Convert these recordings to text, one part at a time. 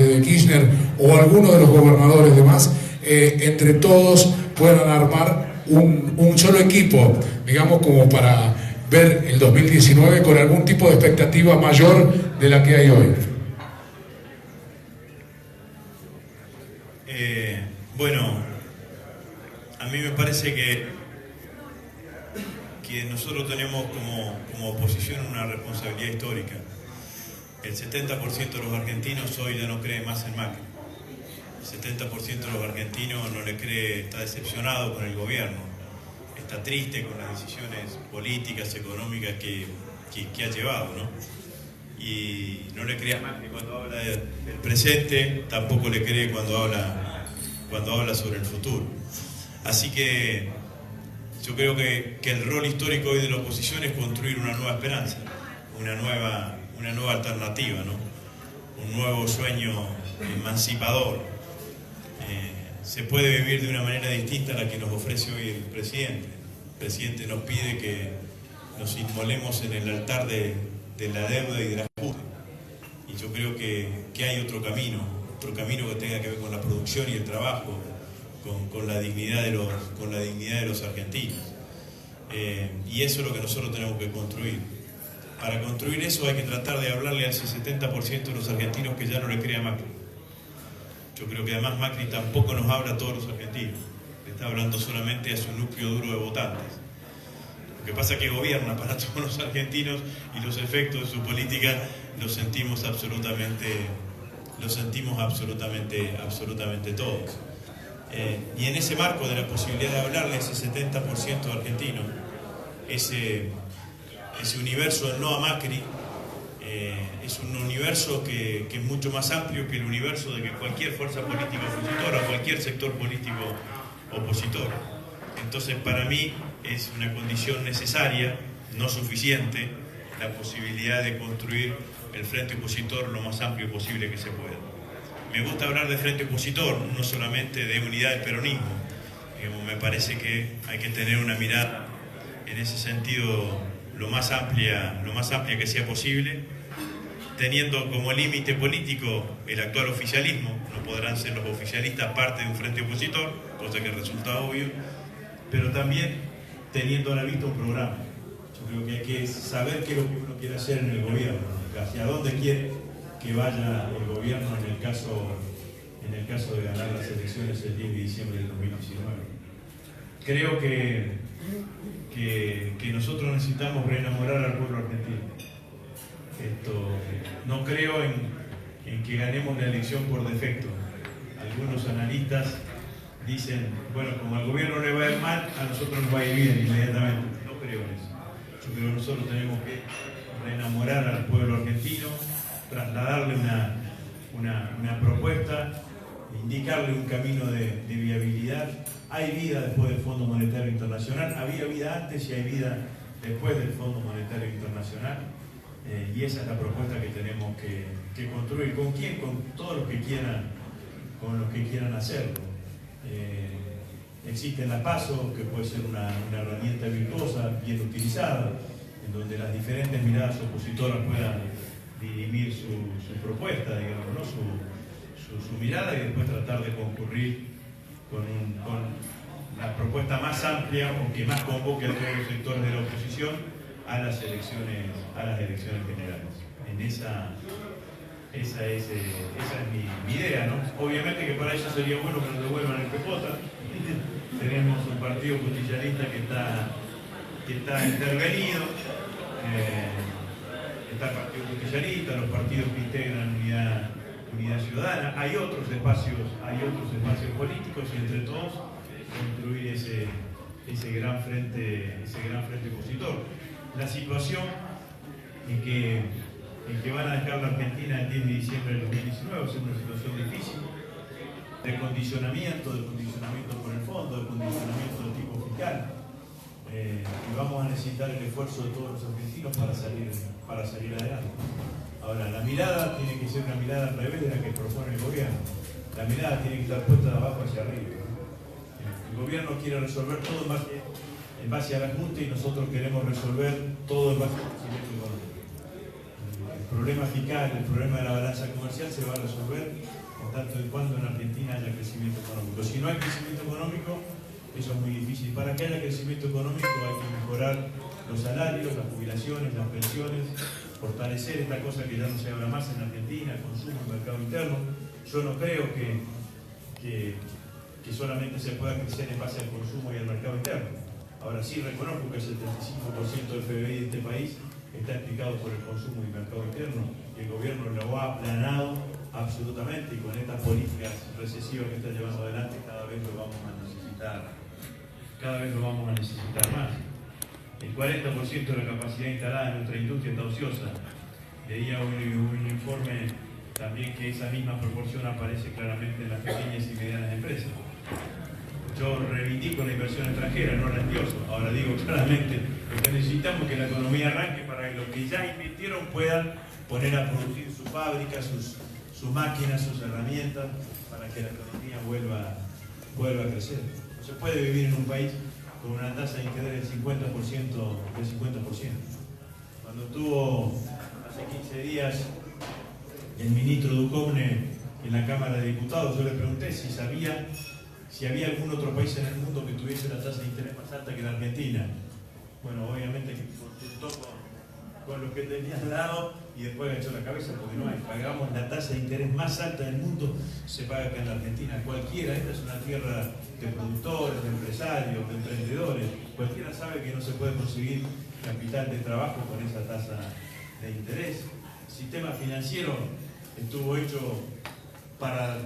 de Kirchner o alguno de los gobernadores demás, entre todos puedan armar un solo equipo, digamos, como para ver el 2019 con algún tipo de expectativa mayor de la que hay hoy. Bueno, a mí me parece que nosotros tenemos como oposición una responsabilidad histórica. El 70% de los argentinos hoy ya no cree más en Macri. El 70% de los argentinos no le cree, está decepcionado con el gobierno, está triste con las decisiones políticas, económicas que ha llevado, ¿no? Y no le cree a Macri cuando habla del presente, tampoco le cree cuando habla sobre el futuro. Así que yo creo que el rol histórico hoy de la oposición es construir una nueva esperanza, una nueva alternativa, ¿no? Un nuevo sueño emancipador. Se puede vivir de una manera distinta a la que nos ofrece hoy el presidente. El presidente nos pide que nos inmolemos en el altar de la deuda y de la ajuste. Y yo creo que hay otro camino que tenga que ver con la producción y el trabajo, con la dignidad de los argentinos. Y eso es lo que nosotros tenemos que construir. Para construir eso hay que tratar de hablarle a ese 70% de los argentinos que ya no le cree a Macri. Yo creo que además Macri tampoco nos habla a todos los argentinos. Le está hablando solamente a su núcleo duro de votantes. Lo que pasa es que gobierna para todos los argentinos y los efectos de su política los sentimos absolutamente todos. Y en ese marco de la posibilidad de hablarle a ese 70% de argentinos, ese universo del no a Macri, es un universo que es mucho más amplio que el universo de que cualquier fuerza política opositora o cualquier sector político opositor. Entonces, para mí es una condición necesaria, no suficiente, la posibilidad de construir el frente opositor lo más amplio posible que se pueda. Me gusta hablar de frente opositor, no solamente de unidad del peronismo. Me parece que hay que tener una mirada en ese sentido lo más amplia que sea posible, teniendo como límite político el actual oficialismo. No podrán ser los oficialistas parte de un frente opositor, cosa que resulta obvio, pero también teniendo a la vista un programa. Yo creo que hay que saber qué es lo que uno quiere hacer en el gobierno, hacia dónde quiere que vaya el gobierno en el caso de ganar las elecciones el 10 de diciembre del 2019. Creo que nosotros necesitamos reenamorar al pueblo argentino. No creo en que ganemos la elección por defecto. Algunos analistas dicen, bueno, como al gobierno le va a ir mal, a nosotros nos va a ir bien inmediatamente. No creo en eso. Yo creo que nosotros tenemos que reenamorar al pueblo argentino, trasladarle una propuesta, indicarle un camino de viabilidad. Hay vida después del Fondo Monetario Internacional, había vida antes y hay vida después del Fondo Monetario Internacional, y esa es la propuesta que tenemos que construir. ¿Con quién? Con todos los que quieran hacerlo. Existen las PASO, que puede ser una herramienta virtuosa, bien utilizada, en donde las diferentes miradas opositoras puedan dirimir su propuesta, digamos, ¿no? su mirada, y después tratar de concurrir con la propuesta más amplia o que más convoque a todos los sectores de la oposición a las elecciones generales. Esa es mi idea, ¿no? Obviamente que para eso sería bueno que nos devuelvan el PJ. Tenemos un partido justicialista que está intervenido. Está el Partido Justicialista, los partidos que integran Unidad Ciudadana. Hay otros espacios políticos, y entre todos construir ese gran frente opositor. La situación en que van a dejar la Argentina el 10 de diciembre del 2019 va a ser una situación difícil, de condicionamiento por el fondo, de condicionamiento de tipo fiscal. Y vamos a necesitar el esfuerzo de todos los argentinos para salir adelante. Ahora, la mirada tiene que ser una mirada al revés de la que propone el gobierno. La mirada tiene que estar puesta de abajo hacia arriba. El gobierno quiere resolver todo en base al ajuste, y nosotros queremos resolver todo en base al crecimiento económico. problema fiscal, el problema de la balanza comercial se va a resolver en tanto y cuando en Argentina haya crecimiento económico. Si no hay crecimiento económico, eso es muy difícil. Para que haya crecimiento económico hay que mejorar los salarios, las jubilaciones, las pensiones, fortalecer esta cosa que ya no se habla más en Argentina, el consumo, el mercado interno. Yo no creo que solamente se pueda crecer en base al consumo y al mercado interno. Ahora sí reconozco que el 75% del PBI de este país está explicado por el consumo y el mercado interno, y el gobierno lo ha aplanado absolutamente, y con estas políticas recesivas que está llevando adelante cada vez lo vamos a necesitar más. El 40% de la capacidad instalada en nuestra industria está ociosa. Leía un informe también que esa misma proporción aparece claramente en las pequeñas y medianas empresas. Yo reivindico la inversión extranjera, no la endioso. Ahora digo claramente, lo que necesitamos es que la economía arranque para que los que ya invirtieron puedan poner a producir sus fábricas, sus máquinas, sus herramientas, para que la economía vuelva a crecer. No se puede vivir en un país con una tasa de interés del 50%. Cuando estuvo hace 15 días el ministro Duchovne en la Cámara de Diputados, yo le pregunté si había algún otro país en el mundo que tuviese la tasa de interés más alta que la Argentina. Bueno, obviamente que contestó con lo que tenía al lado y después agachó la cabeza porque no hay. Pagamos la tasa de interés más alta del mundo, se paga acá en la Argentina. Cualquiera, esta es una tierra de productores, de empresarios, de emprendedores. Cualquiera sabe que no se puede conseguir capital de trabajo con esa tasa de interés. El sistema financiero estuvo hecho para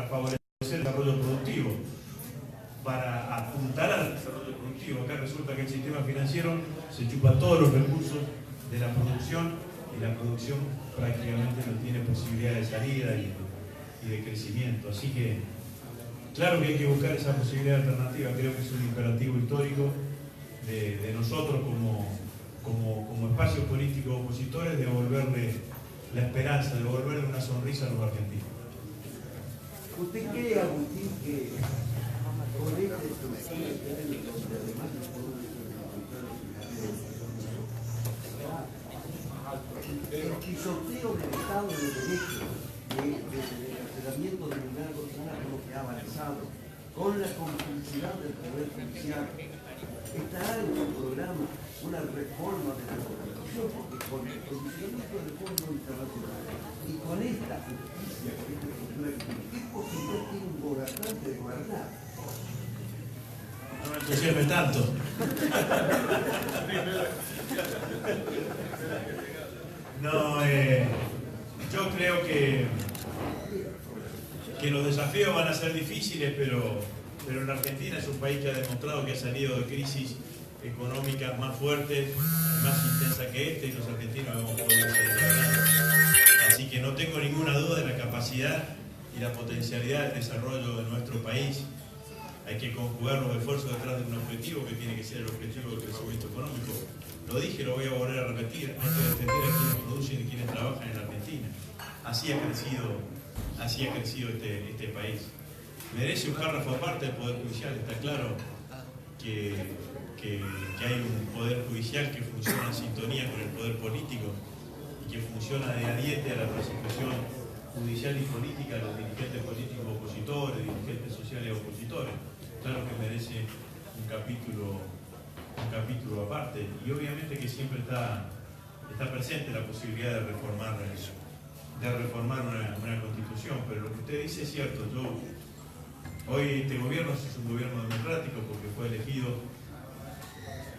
favorecer el desarrollo productivo, para apuntar al desarrollo productivo. Acá resulta que el sistema financiero se chupa todos los recursos de la producción, y la producción prácticamente no tiene posibilidad de salida y de crecimiento. Así que, claro que hay que buscar esa posibilidad alternativa. Creo que es un imperativo histórico de nosotros como espacios políticos opositores, de devolverle la esperanza, de devolverle una sonrisa a los argentinos. ¿Usted cree, Agustín, que con esta estructura que hay, donde además de todo el pisoteo del Estado de Derecho, del encarcelamiento de un que ha avanzado, con la complicidad del Poder Judicial, estará en su programa una reforma de la Constitución? Porque con el posicionamiento del Fondo Internacional y con esta justicia, con esta estructura que tiene, ¿qué posibilidad tiene un gobernante de gobernar? No me entusiasme tanto. No, yo creo que los desafíos van a ser difíciles, pero la Argentina es un país que ha demostrado que ha salido de crisis económicas más fuertes, más intensas que esta, y los argentinos hemos podido salir adelante. Así que no tengo ninguna duda de la capacidad y la potencialidad del desarrollo de nuestro país. Hay que conjugar los esfuerzos detrás de un objetivo que tiene que ser el objetivo del crecimiento económico. Lo dije, lo voy a volver a repetir: hay que defender a quienes producen y quienes trabajan en Argentina. Así ha crecido este país. Merece un párrafo aparte del Poder Judicial. Está claro que hay un Poder Judicial que funciona en sintonía con el Poder Político y que funciona de ariete a la persecución judicial y política a los dirigentes políticos opositores, dirigentes sociales opositores. Claro que merece un capítulo aparte, y obviamente que siempre está presente la posibilidad de reformar una constitución. Pero lo que usted dice es cierto. Hoy este gobierno es un gobierno democrático porque fue elegido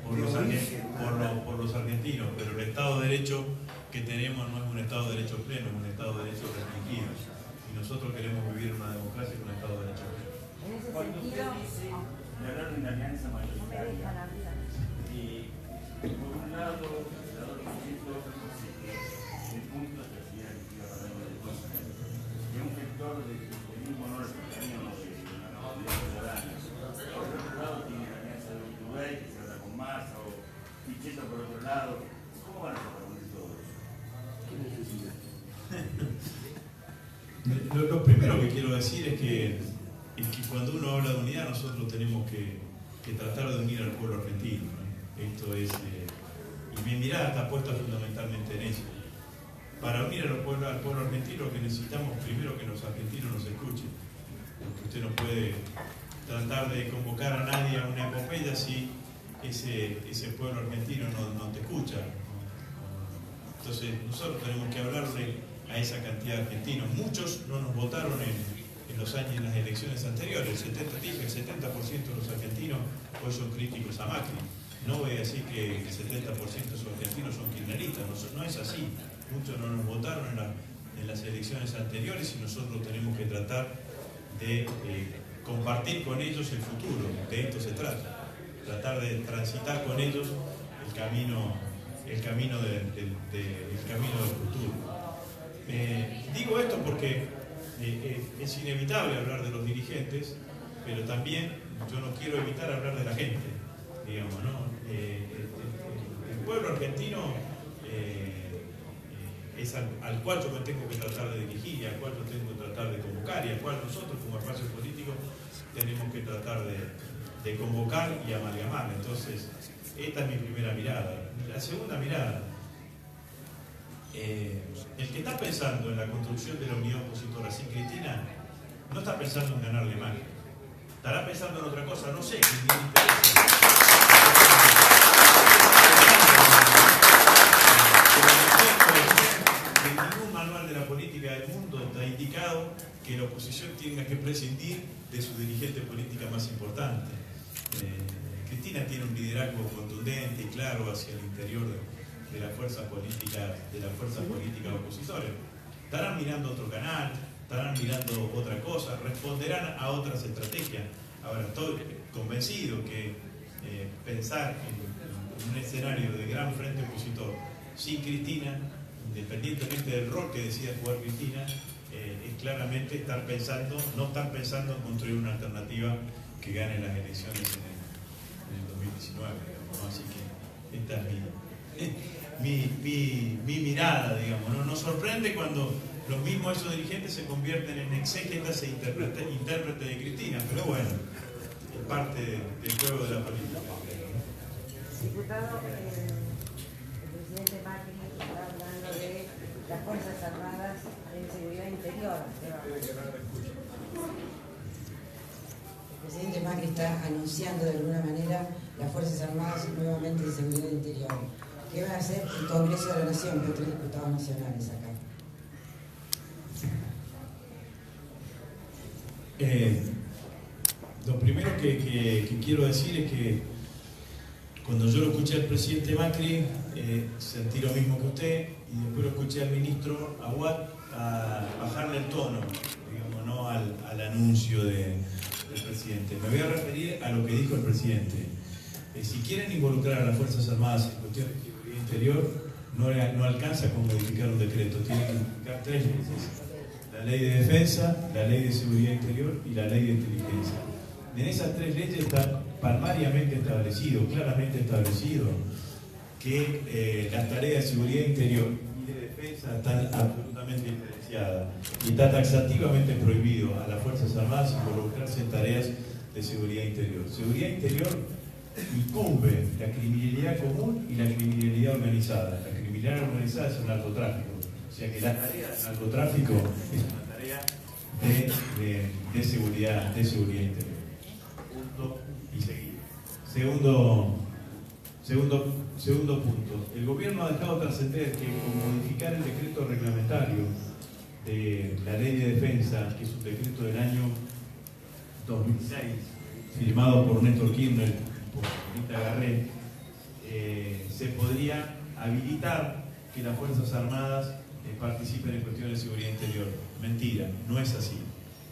por los argentinos, pero el Estado de Derecho que tenemos no es un Estado de Derecho pleno, es un Estado de Derecho restringido. Y nosotros queremos vivir en una democracia con un Estado de Derecho pleno. En ese sentido, de hablar de una alianza mayoritaria. Y por un lado, el senador Pichetto dice que el punto es que hacía el hablando de cosas. Y un sector del mismo no republicano de ciudadanos. Por otro lado, tiene la alianza de Uruguay, que se habla con Massa, o Pichetto por otro lado. ¿Cómo van a responder todo eso? ¿Qué necesidad? Lo primero que quiero decir es que cuando uno habla de unidad, nosotros tenemos que tratar de unir al pueblo argentino, ¿no? Esto es, y mi mirada está puesta fundamentalmente en eso. para unir al pueblo argentino, que necesitamos primero que los argentinos nos escuchen. Porque usted no puede tratar de convocar a nadie a una epopeya si ese pueblo argentino no te escucha. Entonces nosotros tenemos que hablarle a esa cantidad de argentinos. Muchos no nos votaron en los años, en las elecciones anteriores. El 70% de los argentinos hoy son críticos a Macri. No voy a decir que el 70% de los argentinos son kirchneristas, no es así. Muchos no nos votaron en las elecciones anteriores y nosotros tenemos que tratar de compartir con ellos el futuro. De esto se trata. Tratar de transitar con ellos el camino del futuro. Digo esto porque es inevitable hablar de los dirigentes, pero también yo no quiero evitar hablar de la gente, digamos, ¿no? El pueblo argentino es al cual yo me tengo que tratar de dirigir, y al cual yo tengo que tratar de convocar, y al cual nosotros como espacio político tenemos que tratar de convocar y amalgamar. Entonces, esta es mi primera mirada. La segunda mirada, el que está pensando en la construcción de la unidad opositora sin Cristina, no está pensando en ganarle mal. Estará pensando en otra cosa, no sé, que ni le interesa. En ningún manual de la política del mundo está indicado que la oposición tenga que prescindir de su dirigente política más importante. Cristina tiene un liderazgo contundente y claro hacia el interior de la fuerza política opositora. Estarán mirando otro canal, estarán mirando otra cosa, responderán a otras estrategias. Ahora, estoy convencido que pensar en un escenario de gran frente opositor sin Cristina, independientemente del rol que decida jugar Cristina, es claramente no están pensando en construir una alternativa que gane las elecciones en el 2019, ¿no? Así que esta es mi mirada, digamos, ¿no? Nos sorprende cuando los mismos esos dirigentes se convierten en exégetas e intérpretes de Cristina, pero bueno, es parte del juego de la política. Diputado, el presidente Macri está hablando de las Fuerzas Armadas en seguridad interior. El presidente Macri está anunciando de alguna manera las Fuerzas Armadas nuevamente en seguridad interior. ¿Qué va a hacer el Congreso de la Nación con 3 diputados nacionales acá? Lo primero que quiero decir es que cuando yo lo escuché al presidente Macri, sentí lo mismo que usted, y después lo escuché al ministro Aguad a bajarle el tono, digamos, no al anuncio del presidente. Me voy a referir a lo que dijo el presidente. Si quieren involucrar a las Fuerzas Armadas en cuestiones de seguridad interior, no alcanza con modificar un decreto, tiene que modificar 3 leyes: la ley de defensa, la ley de seguridad interior y la ley de inteligencia. En esas 3 leyes está palmariamente establecido, claramente establecido, que las tareas de seguridad interior y de defensa están absolutamente diferenciadas y está taxativamente prohibido a las Fuerzas Armadas involucrarse en tareas de seguridad interior. Seguridad interior incumbe la criminalidad común y la criminalidad organizada. La criminalidad organizada es el narcotráfico, o sea que la tarea del narcotráfico es una tarea de seguridad interior. Punto y seguido. Segundo punto. El gobierno ha dejado trascender que con modificar el decreto reglamentario de la ley de defensa, que es un decreto del año 2006, firmado por Néstor Kirchner y por Rita Garré, se podría habilitar que las Fuerzas Armadas participen en cuestiones de seguridad interior. Mentira, no es así.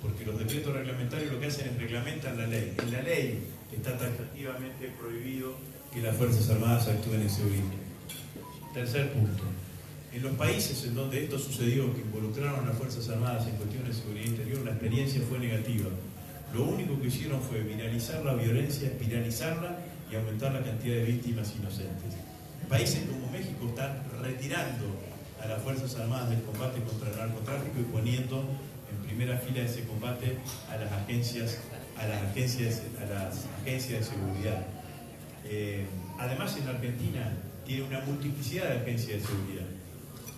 Porque los decretos reglamentarios lo que hacen es reglamentan la ley. En la ley está taxativamente prohibido que las Fuerzas Armadas actúen en seguridad. Tercer punto. En los países en donde esto sucedió, que involucraron a las Fuerzas Armadas en cuestiones de seguridad interior, la experiencia fue negativa. Lo único que hicieron fue viralizar la violencia, espiralizarla y aumentar la cantidad de víctimas inocentes. Países como México están retirando a las Fuerzas Armadas del combate contra el narcotráfico y poniendo en primera fila de ese combate a las agencias de seguridad. Además, en la Argentina tiene una multiplicidad de agencias de seguridad.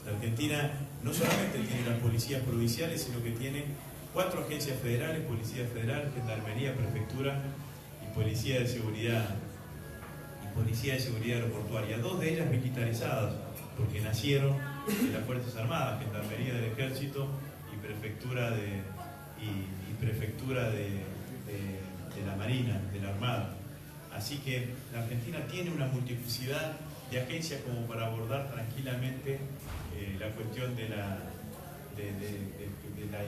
La Argentina no solamente tiene las policías provinciales, sino que tiene 4 agencias federales: Policía Federal, Gendarmería, Prefectura y Policía de Seguridad Aeroportuaria. 2 de ellas militarizadas, porque nacieron de las Fuerzas Armadas: Gendarmería del Ejército y Prefectura de la Marina, de la Armada. Así que la Argentina tiene una multiplicidad de agencias como para abordar tranquilamente la cuestión de la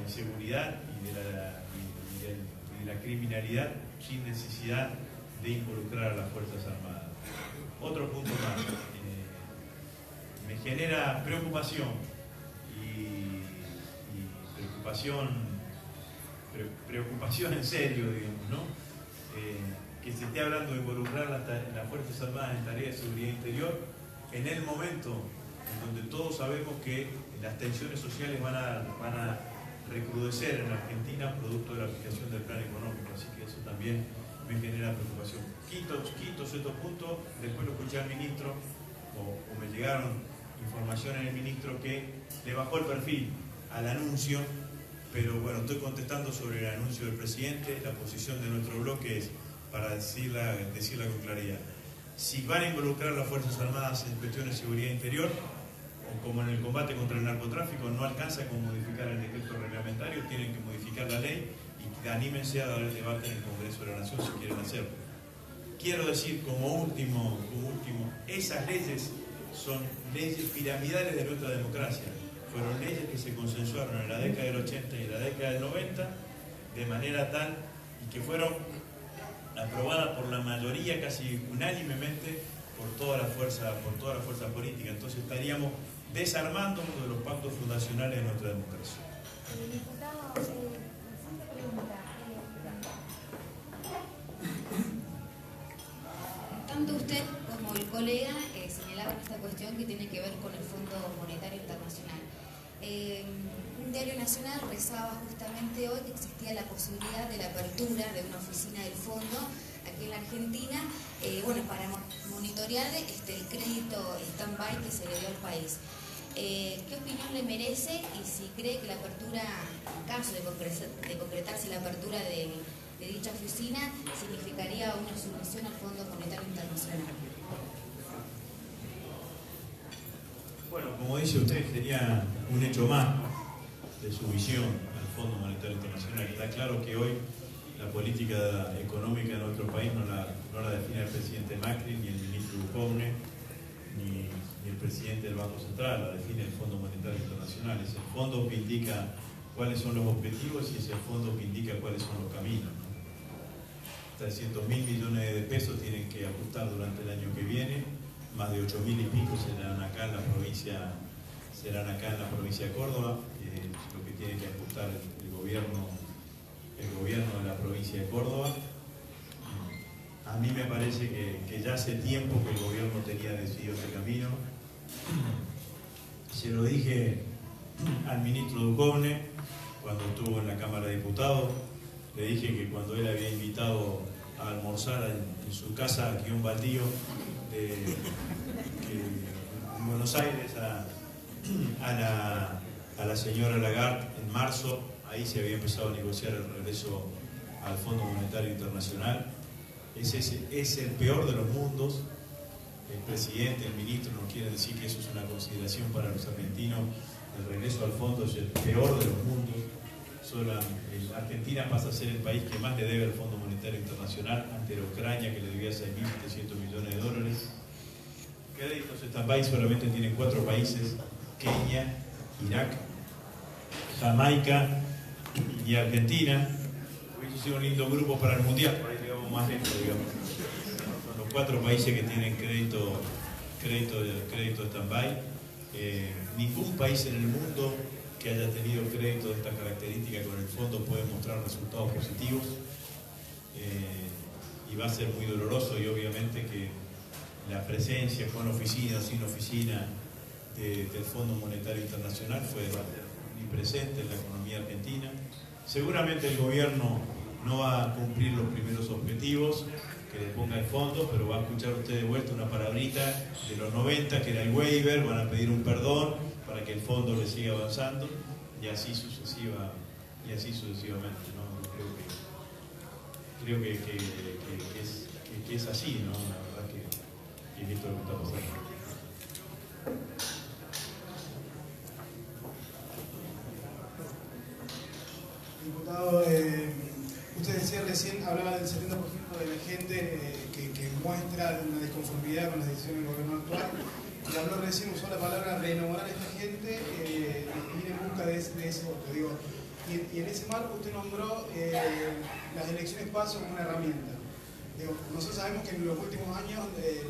inseguridad y de la criminalidad, sin necesidad de involucrar a las Fuerzas Armadas. Otro punto más, me genera preocupación y preocupación en serio, digamos, ¿no? Que se esté hablando de involucrar las Fuerzas Armadas en tareas de seguridad interior en el momento en donde todos sabemos que las tensiones sociales van a recrudecer en la Argentina producto de la aplicación del plan económico. Así que eso también me genera preocupación. Quinto sexto punto, después lo escuché al ministro, o me llegaron informaciones del ministro que le bajó el perfil al anuncio, pero bueno, estoy contestando sobre el anuncio del presidente. La posición de nuestro bloque es, para decirla con claridad, si van a involucrar a las Fuerzas Armadas en cuestiones de seguridad interior, o como en el combate contra el narcotráfico, no alcanza con modificar el decreto reglamentario, tienen que modificar la ley y anímense a dar el debate en el Congreso de la Nación si quieren hacerlo. Quiero decir como último, esas leyes son leyes piramidales de nuestra democracia. Fueron leyes que se consensuaron en la década del 80 y en la década del 90 de manera tal y que fueron aprobadas por la mayoría casi unánimemente por toda la fuerza política. Entonces estaríamos desarmando uno de los pactos fundacionales de nuestra democracia. Diputado, siguiente pregunta. Tanto usted como el colega señalaban esta cuestión que tiene que ver con el Fondo Monetario Internacional. Un diario nacional rezaba justamente hoy que existía la posibilidad de la apertura de una oficina del fondo aquí en la Argentina, para monitorear el crédito stand-by que se le dio al país. ¿Qué opinión le merece y si cree que la apertura, en caso de concretarse la apertura de dicha oficina, significaría una sumisión al Fondo Monetario Internacional? Bueno, como dice usted, sería un hecho más de su visión al Fondo Monetario Internacional. Está claro que hoy la política económica de nuestro país no la define el presidente Macri, ni el ministro Duhovne, ni el presidente del Banco Central, la define el Fondo Monetario Internacional. Es el fondo que indica cuáles son los objetivos y es el fondo que indica cuáles son los caminos, ¿no? 300.000 millones de pesos tienen que ajustar durante el año que viene, más de 8.000 y pico serán acá en la provincia de Córdoba, lo que tiene que ajustar el gobierno de la provincia de Córdoba. A mí me parece que ya hace tiempo que el gobierno tenía decidido ese camino. Se lo dije al ministro Duhovne cuando estuvo en la Cámara de Diputados. Le dije que cuando él había invitado a almorzar en su casa, aquí en un baldío, en Buenos Aires, a la señora Lagarde en marzo, ahí se había empezado a negociar el regreso al Fondo Monetario Internacional. Es el peor de los mundos. El presidente, el ministro nos quieren decir que eso es una consideración para los argentinos. El regreso al fondo es el peor de los mundos. Argentina pasa a ser el país que más le debe al Fondo Monetario Internacional ante la Ucrania, que le debía 6.700 millones de dólares. Créditos stand-by solamente tienen 4 países: Kenia, Irak, Jamaica y Argentina. Hubiese sido un lindo grupo para el Mundial, por ahí llegamos más lejos, digamos. Son los 4 países que tienen crédito stand-by. Ningún país en el mundo que haya tenido crédito de esta característica con el fondo puede mostrar resultados positivos, y va a ser muy doloroso, y obviamente que la presencia con oficina o sin oficina del Fondo Monetario Internacional va a ser omnipresente en la economía argentina. Seguramente el gobierno no va a cumplir los primeros objetivos, que le ponga el fondo, pero va a escuchar usted de vuelta una palabrita de los 90, que era el waiver, van a pedir un perdón para que el fondo le siga avanzando, y así sucesivamente, ¿no? Creo que es así, ¿no? La verdad que esto es lo que está pasando. Diputado, usted decía recién, hablaba del 70% de la gente que muestra una disconformidad con las decisiones del gobierno actual, y habló recién, usó la palabra renovar a esta gente y ir en busca de ese voto. Digo, y en ese marco usted nombró las elecciones PASO como una herramienta. Digo, nosotros sabemos que en los últimos años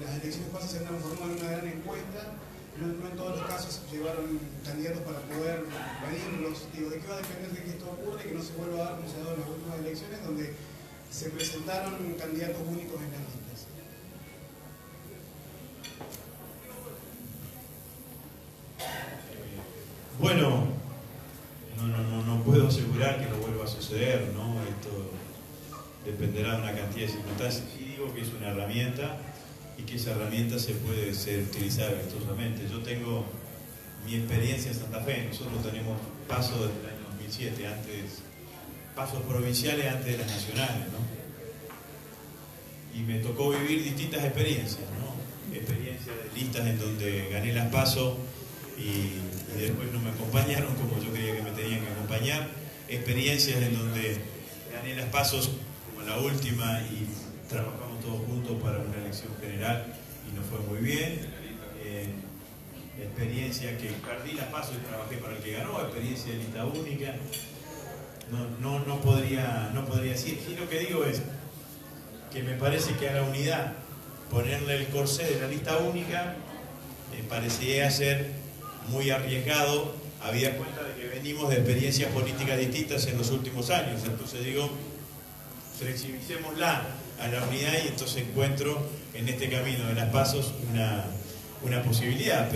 las elecciones PASO se han transformado en una gran encuesta. No en todos los casos llevaron candidatos para poder medirlos. Digo, ¿de qué va a depender de que esto ocurra y que no se vuelva a dar como se ha dado en las últimas elecciones, donde se presentaron candidatos únicos en las listas? Bueno, no puedo asegurar que no vuelva a suceder, ¿no? Esto dependerá de una cantidad de circunstancias. Y digo que es una herramienta, y que esa herramienta se puede ser utilizada virtuosamente. Yo tengo mi experiencia en Santa Fe. Nosotros tenemos pasos desde el año 2007, pasos provinciales antes de las nacionales, ¿no? Y me tocó vivir distintas experiencias, ¿no? Experiencias de listas en donde gané las pasos y después no me acompañaron como yo creía que me tenían que acompañar. Experiencias en donde gané las pasos como la última y trabajamos todos juntos para una elección general y no fue muy bien. Experiencia que perdí las pasos y trabajé para el que ganó, experiencia de lista única. No podría decir. Y lo que digo es que me parece que a la unidad ponerle el corsé de la lista única parecía ser muy arriesgado, habida cuenta de que venimos de experiencias políticas distintas en los últimos años. Entonces digo, flexibilicémosla a la unidad y entonces encuentro en este camino de las pasos una posibilidad,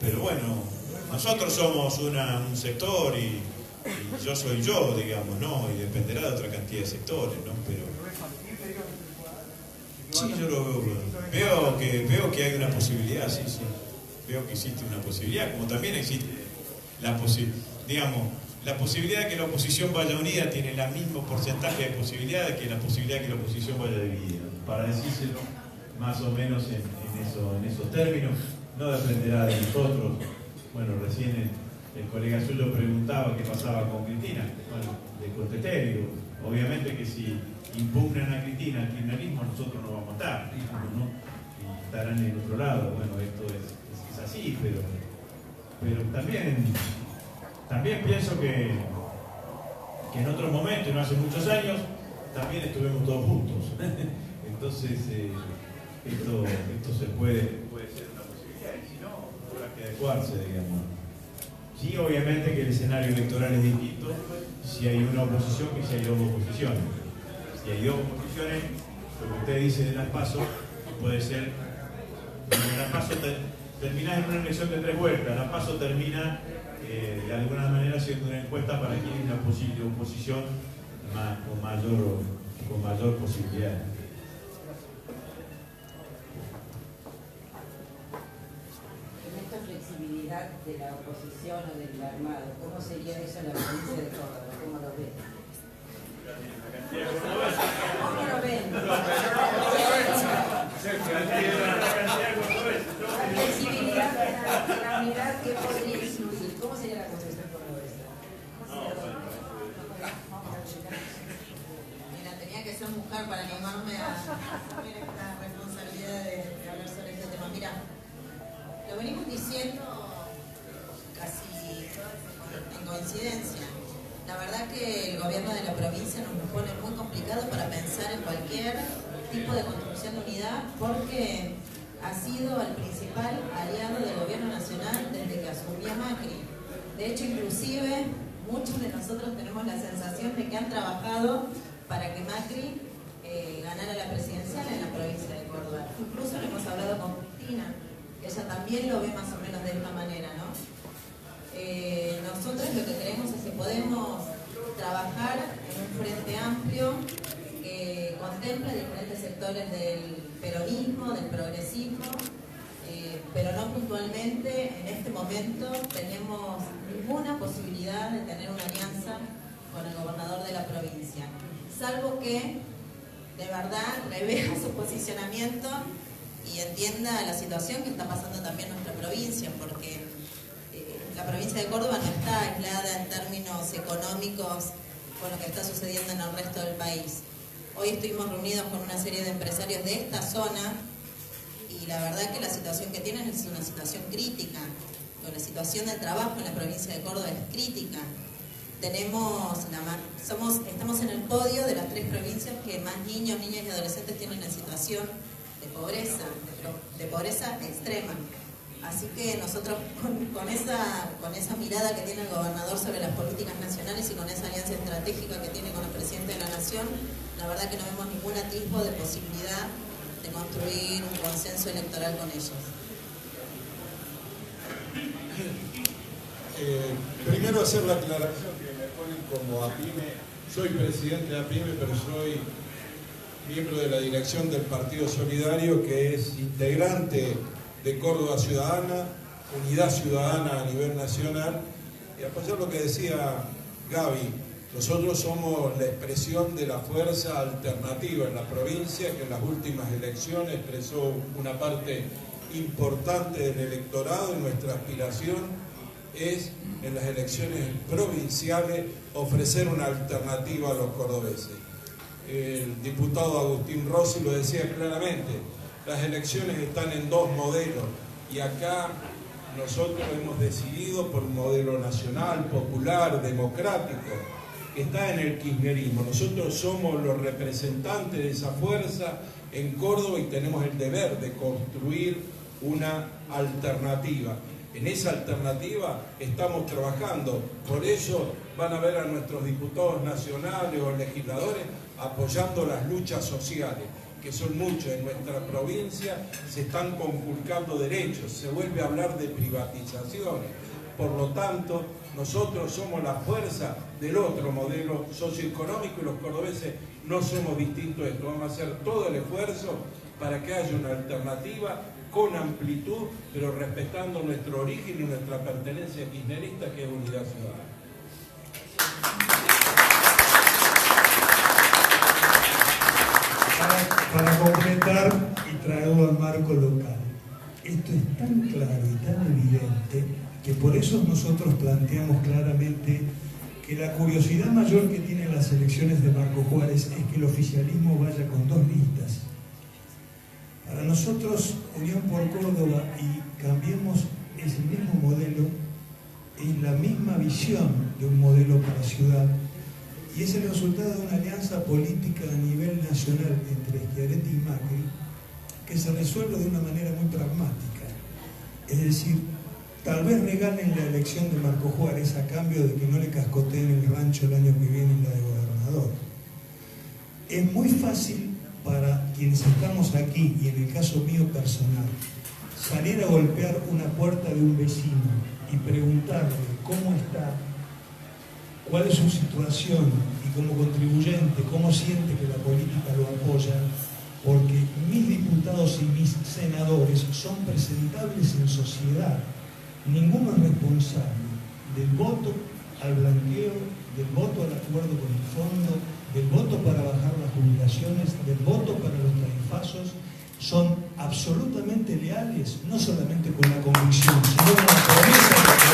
pero bueno, nosotros somos un sector y yo soy yo, digamos, ¿no? Y dependerá de otra cantidad de sectores, ¿no? Pero sí, yo lo veo que hay una posibilidad, sí. Veo que existe una posibilidad, como también existe la posibilidad de que la oposición vaya unida tiene el mismo porcentaje de posibilidad de que la posibilidad de que la oposición vaya dividida. Para decírselo más o menos en esos términos, no dependerá de nosotros. Bueno, recién el colega suyo preguntaba qué pasaba con Cristina. Bueno, le contesté, digo, obviamente que si impugnan a Cristina el kirchnerismo, nosotros no vamos a estar, ¿no? Y estarán en otro lado. Bueno, esto es así, pero también pienso que en otros momentos, no hace muchos años, también estuvimos todos juntos. Entonces, esto se puede ser una posibilidad, y si no, habrá que adecuarse, digamos. Sí, obviamente que el escenario electoral es distinto si hay una oposición que si hay dos oposiciones. Si hay dos oposiciones, lo que usted dice de las PASO puede ser, en las PASO terminás en una elección de 3 vueltas, la PASO termina de alguna manera siendo una encuesta para quien es una oposición con mayor posibilidad. En esta flexibilidad de la oposición o del armado, ¿cómo sería eso en la provincia de Córdoba? ¿Cómo lo ven? ¿Cómo lo ven? La flexibilidad de la unidad, ¿qué podría incluir? ¿Cómo sería la construcción cordobesa? Mira, tenía que ser mujer para animarme a asumir esta responsabilidad de hablar sobre este tema. Mira, lo venimos diciendo casi en coincidencia. La verdad que el gobierno de la provincia nos lo pone muy complicado para pensar en cualquier tipo de construcción de unidad, porque ha sido el principal aliado del gobierno nacional desde que asumía Macri. De hecho, inclusive, muchos de nosotros tenemos la sensación de que han trabajado para que Macri ganara la presidencial en la provincia de Córdoba. Incluso lo hemos hablado con Cristina, que ella también lo ve más o menos de esta manera, ¿no? Nosotros lo que creemos es que podemos trabajar en un frente amplio que que contempla diferentes sectores del peronismo, del progresismo, pero no puntualmente. En este momento tenemos ninguna posibilidad de tener una alianza con el gobernador de la provincia, salvo que de verdad revea su posicionamiento y entienda la situación que está pasando también en nuestra provincia, porque la provincia de Córdoba no está aislada en términos económicos con lo que está sucediendo en el resto del país. Hoy estuvimos reunidos con una serie de empresarios de esta zona y la verdad que la situación que tienen es una situación crítica. La situación del trabajo en la provincia de Córdoba es crítica. Estamos en el podio de las 3 provincias que más niños, niñas y adolescentes tienen en situación de pobreza extrema. Así que nosotros con esa mirada que tiene el gobernador sobre las políticas nacionales y con esa alianza estratégica que tiene con el presidente de la Nación, la verdad que no vemos ningún atisbo de posibilidad de construir un consenso electoral con ellos. Primero hacer la aclaración que me ponen como APIME. Soy presidente de APIME, pero soy miembro de la dirección del Partido Solidario, que es integrante de Córdoba Ciudadana, Unidad Ciudadana a nivel nacional. Y apoyar lo que decía Gaby, nosotros somos la expresión de la fuerza alternativa en la provincia, que en las últimas elecciones expresó una parte importante del electorado, y nuestra aspiración es en las elecciones provinciales ofrecer una alternativa a los cordobeses. El diputado Agustín Rossi lo decía claramente, las elecciones están en 2 modelos y acá nosotros hemos decidido por un modelo nacional, popular, democrático, que está en el kirchnerismo. Nosotros somos los representantes de esa fuerza en Córdoba y tenemos el deber de construir una alternativa. En esa alternativa estamos trabajando, por eso van a ver a nuestros diputados nacionales o legisladores apoyando las luchas sociales, que son muchas. En nuestra provincia se están conculcando derechos, se vuelve a hablar de privatizaciones. Por lo tanto, nosotros somos la fuerza del otro modelo socioeconómico y los cordobeses no somos distintos a esto. Vamos a hacer todo el esfuerzo para que haya una alternativa con amplitud, pero respetando nuestro origen y nuestra pertenencia kirchnerista, que es Unidad Ciudadana. Para completar y traerlo al marco local, esto es tan claro y tan evidente que por eso nosotros planteamos claramente que la curiosidad mayor que tienen las elecciones de Marco Juárez es que el oficialismo vaya con 2 listas. Para nosotros, Unión por Córdoba y Cambiemos es el mismo modelo, es la misma visión de un modelo para ciudad y es el resultado de una alianza política a nivel nacional entre Schiaretti y Macri que se resuelve de una manera muy pragmática. Es decir, tal vez regalen la elección de Marco Juárez a cambio de que no le cascoteen el rancho el año que viene en la de gobernador. Es muy fácil para quienes estamos aquí, y en el caso mío personal, salir a golpear una puerta de un vecino y preguntarle cómo está, cuál es su situación y como contribuyente, cómo siente que la política lo apoya, porque mis diputados y mis senadores son presentables en sociedad. Ninguno es responsable del voto al blanqueo, del voto al acuerdo con el fondo, del voto para bajar las jubilaciones, del voto para los tarifazos. Son absolutamente leales, no solamente con la convicción, sino con la promesa de que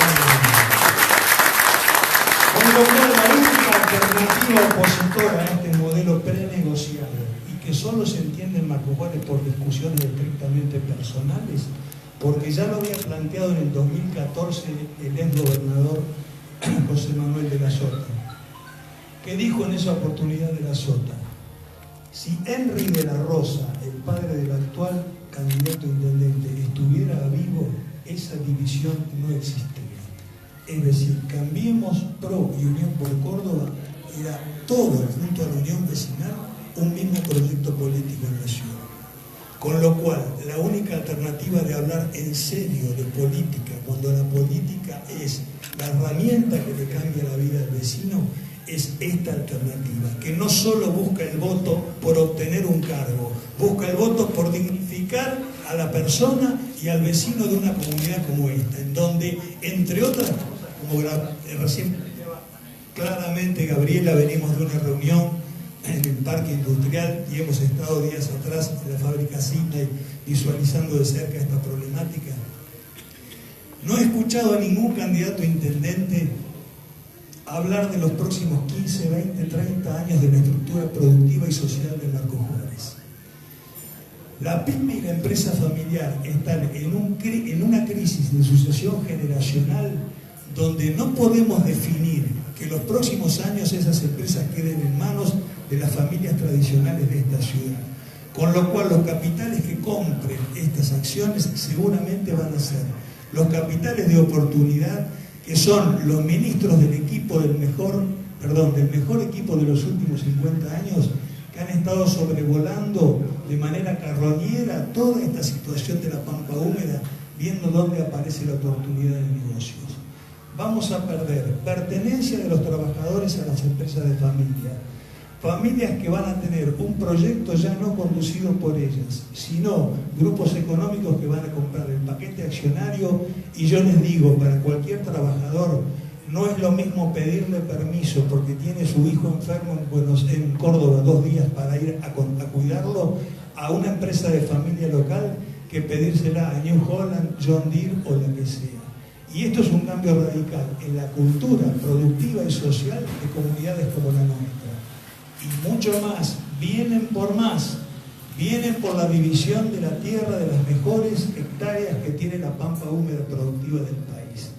con lo cual la única alternativa opositora a este modelo prenegociado y que solo se entiende en Marco Juárez por discusiones estrictamente personales, porque ya lo había planteado en el 2014 el exgobernador José Manuel de la Sota, que dijo en esa oportunidad de la Sota: si Henry de la Rosa, el padre del actual candidato a intendente, estuviera vivo, esa división no existiría. Es decir, Cambiemos, PRO y Unión por Córdoba era todo, junto a la Unión Vecinal, un mismo proyecto político en la ciudad. Con lo cual, la única alternativa de hablar en serio de política, cuando la política es la herramienta que le cambia la vida al vecino, es esta alternativa, que no solo busca el voto por obtener un cargo, busca el voto por dignificar a la persona y al vecino de una comunidad como esta, en donde, entre otras cosas, como recién claramente Gabriela, venimos de una reunión en el parque industrial y hemos estado días atrás en la fábrica Sidney visualizando de cerca esta problemática. No he escuchado a ningún candidato a intendente hablar de los próximos 15, 20, 30 años de la estructura productiva y social de Marcos Juárez. La pyme y la empresa familiar están en una crisis de sucesión generacional donde no podemos definir que los próximos años esas empresas queden en manos de las familias tradicionales de esta ciudad. Con lo cual los capitales que compren estas acciones seguramente van a ser los capitales de oportunidad, que son los ministros del equipo del mejor equipo de los últimos 50 años, que han estado sobrevolando de manera carroñera toda esta situación de la pampa húmeda, viendo dónde aparece la oportunidad de negocios. Vamos a perder pertenencia de los trabajadores a las empresas de familia, familias que van a tener un proyecto ya no conducido por ellas, sino grupos económicos que van a comprar el paquete accionario. Y yo les digo, para cualquier trabajador, no es lo mismo pedirle permiso porque tiene su hijo enfermo en Córdoba 2 días para ir a cuidarlo a una empresa de familia local que pedírsela a New Holland, John Deere o la que sea. Y esto es un cambio radical en la cultura productiva y social de comunidades como la nuestra. Y mucho más, vienen por la división de la tierra, de las mejores hectáreas que tiene la pampa húmeda productiva del país.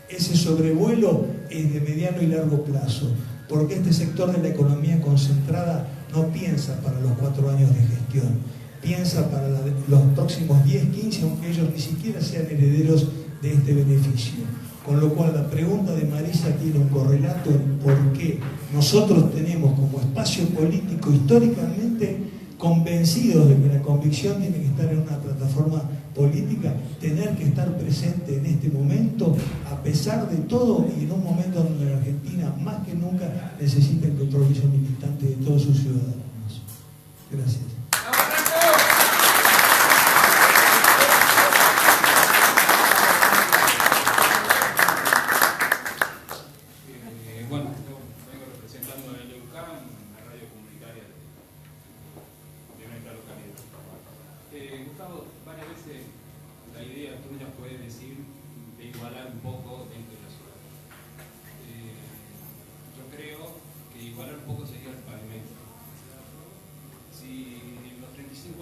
Ese sobrevuelo es de mediano y largo plazo, porque este sector de la economía concentrada no piensa para los 4 años de gestión, piensa para los próximos 10, 15, aunque ellos ni siquiera sean herederos de este beneficio. Con lo cual la pregunta de Marisa tiene un correlato en por qué nosotros tenemos como espacio político históricamente convencidos de que la convicción tiene que estar en una plataforma política, tener que estar presente en este momento, a pesar de todo, y en un momento donde la Argentina más que nunca necesita el compromiso militante de todos sus ciudadanos. Gracias.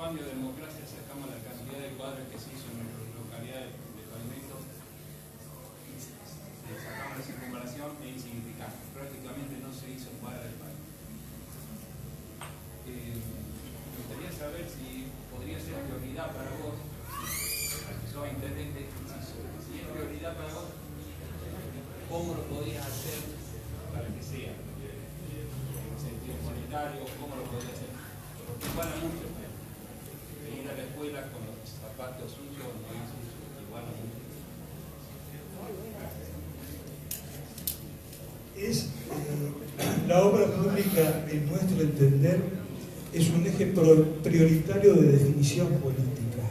años de democracia sacamos la cantidad de cuadras que se hizo en nuestras localidades de pavimento, sacamos la circunvalación, es insignificante. Prácticamente no se hizo cuadra de pavimento. Me gustaría saber si podría ser prioridad para vos, si sos intendente, si es prioridad para vos, ¿cómo lo podrías hacer para que sea? En sentido monetario, ¿cómo lo podrías hacer? Porque igual a mucho. Ir a la escuela con los zapatos sucios, no hay sucios, igual a mucho. La obra pública, en nuestro entender, es un eje prioritario de definición política.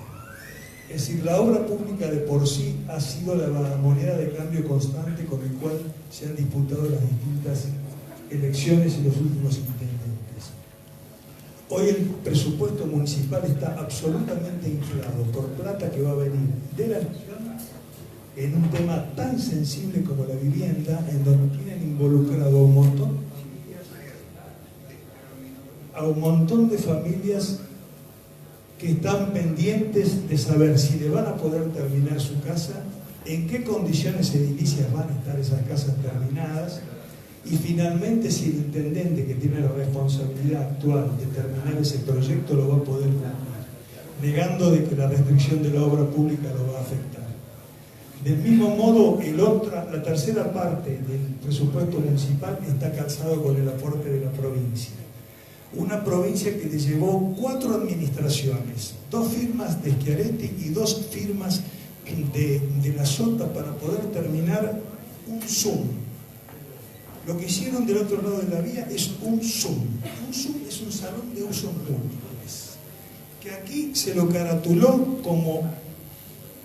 Es decir, la obra pública de por sí ha sido la moneda de cambio constante con el cual se han disputado las distintas elecciones y los últimos intendentes. Hoy el presupuesto municipal está absolutamente inflado por plata que va a venir de la nación en un tema tan sensible como la vivienda, en donde tienen involucrado a un montón de familias que están pendientes de saber si le van a poder terminar su casa, en qué condiciones edilicias van a estar esas casas terminadas, y finalmente si el intendente que tiene la responsabilidad actual de terminar ese proyecto lo va a poder cumplir, negando de que la restricción de la obra pública lo va a afectar. Del mismo modo, la tercera parte del presupuesto municipal está calzado con el aporte de la provincia. Una provincia que le llevó 4 administraciones, 2 firmas de Schiaretti y 2 firmas de la Sota para poder terminar un Zoom. Lo que hicieron del otro lado de la vía es un Zoom. Un Zoom es un salón de uso múltiples, que aquí se lo caratuló como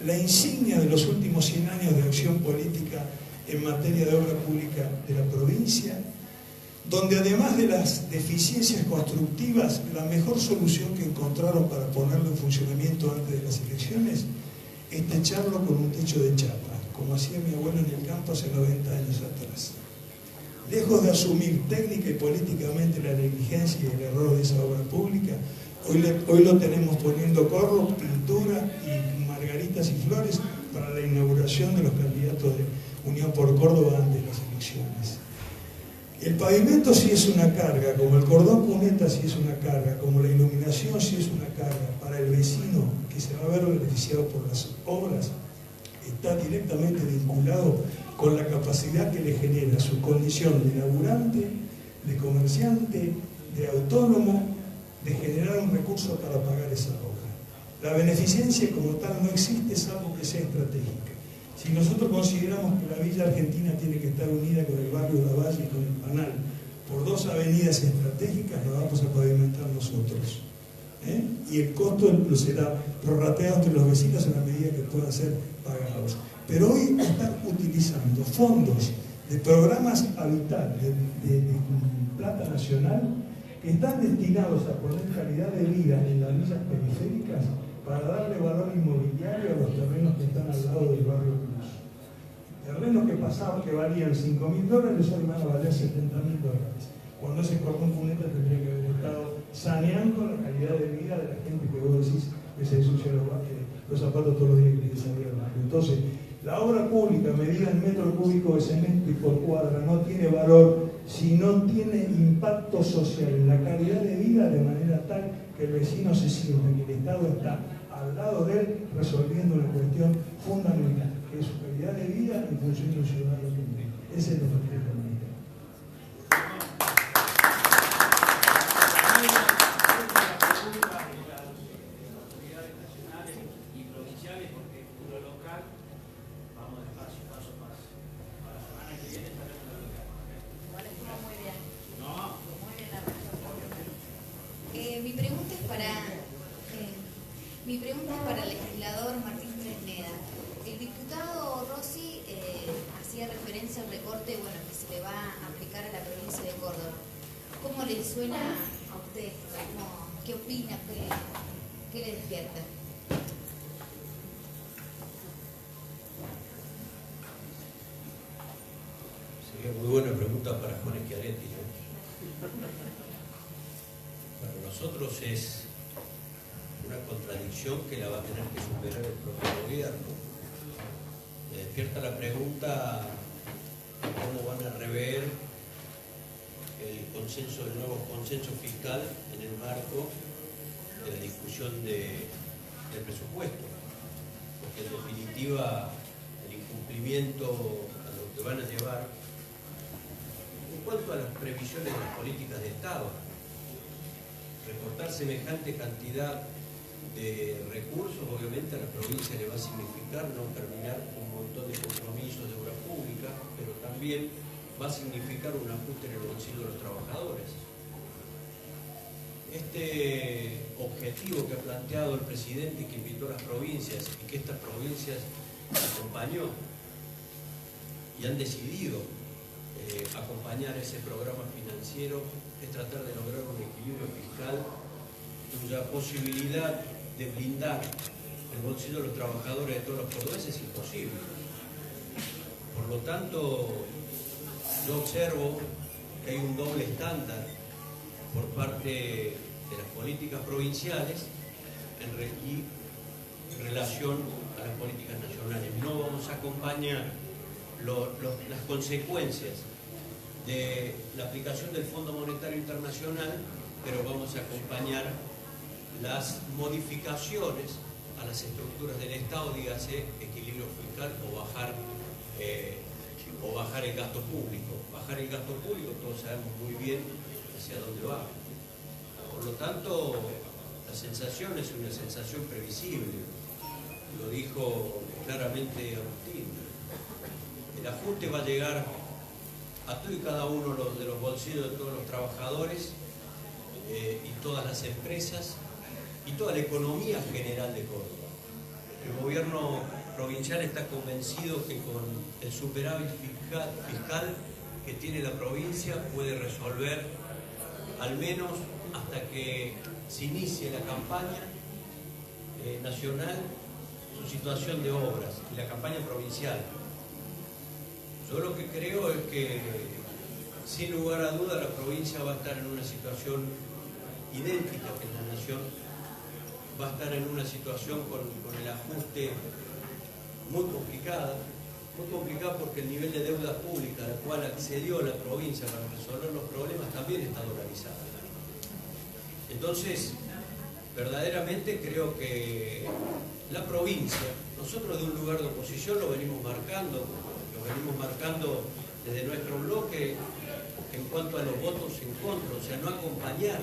la insignia de los últimos 100 años de acción política en materia de obra pública de la provincia, donde además de las deficiencias constructivas, la mejor solución que encontraron para ponerlo en funcionamiento antes de las elecciones es techarlo con un techo de chapa, como hacía mi abuelo en el campo hace 90 años atrás. Lejos de asumir técnica y políticamente la negligencia y el error de esa obra pública, hoy lo tenemos poniendo corro, pintura y margaritas y flores para la inauguración de los candidatos de Unión por Córdoba antes de las elecciones. El pavimento sí es una carga, como el cordón cuneta sí es una carga, como la iluminación sí es una carga. Para el vecino que se va a ver beneficiado por las obras, está directamente vinculado con la capacidad que le genera su condición de laburante, de comerciante, de autónomo, de generar un recurso para pagar esa obra. La beneficencia como tal no existe salvo que sea estratégica. Si nosotros consideramos que la Villa Argentina tiene que estar unida con el barrio Lavalle y con el Panal por dos avenidas estratégicas, lo vamos a pavimentar nosotros. Y el costo será prorrateado entre los vecinos en la medida que puedan ser pagados. Pero hoy están utilizando fondos de programas Habitat de plata nacional que están destinados a poner calidad de vida en las villas periféricas para darle valor inmobiliario a los terrenos que están al lado del barrio Cruz. Terrenos que valían $5.000, hoy van a valer $70.000. Cuando ese cordón cuneta tendría que haber estado saneando la calidad de vida de la gente que vos decís que se ensucia los zapatos todos los días que tiene que salir al barrio. Entonces, la obra pública medida en metro cúbico de cemento y por cuadra no tiene valor si no tiene impacto social en la calidad de vida de manera tal que el vecino se sienta que el Estado está al lado de él resolviendo una cuestión fundamental, que es su calidad de vida en función de un ciudadano común. Ese es el objetivo. Mi pregunta es para el legislador Martín Fresneda. El diputado Rossi hacía referencia al recorte que se le va a aplicar a la provincia de Córdoba. ¿Cómo le suena a usted? ¿Qué opina? ¿Qué le despierta? Sería muy buena pregunta para Juan Schiaretti, ¿no? Para nosotros es una contradicción que la va a tener que superar el propio gobierno. Me despierta la pregunta de cómo van a rever el nuevo consenso fiscal en el marco de la discusión del presupuesto, porque en definitiva el incumplimiento a lo que van a llevar en cuanto a las previsiones de las políticas de Estado, recortar semejante cantidad de recursos, obviamente a la provincia le va a significar no terminar un montón de compromisos de obra pública, pero también va a significar un ajuste en el bolsillo de los trabajadores. Este objetivo que ha planteado el presidente, que invitó a las provincias y que estas provincias acompañó y han decidido acompañar ese programa financiero, es tratar de lograr un equilibrio fiscal cuya posibilidad de blindar el bolsillo de los trabajadores de todos los cordobeses es imposible. Por lo tanto, yo observo que hay un doble estándar por parte de las políticas provinciales en relación a las políticas nacionales. No vamos a acompañar las consecuencias de la aplicación del Fondo Monetario Internacional, pero vamos a acompañar las modificaciones a las estructuras del Estado, dígase equilibrio fiscal o bajar el gasto público. Bajar el gasto público, todos sabemos muy bien hacia dónde va. Por lo tanto, la sensación es una sensación previsible. Lo dijo claramente Agustín. El ajuste va a llegar a todo y cada uno de los bolsillos de todos los trabajadores y todas las empresas y toda la economía general de Córdoba. El gobierno provincial está convencido que con el superávit fiscal que tiene la provincia puede resolver, al menos hasta que se inicie la campaña nacional, su situación de obras y la campaña provincial. Yo lo que creo es que, sin lugar a duda, la provincia va a estar en una situación idéntica que la nación, va a estar en una situación con el ajuste muy complicada porque el nivel de deuda pública al cual accedió la provincia para resolver los problemas también está dolarizada. Entonces, verdaderamente creo que la provincia, nosotros de un lugar de oposición lo venimos marcando desde nuestro bloque en cuanto a los votos en contra, o sea, no acompañar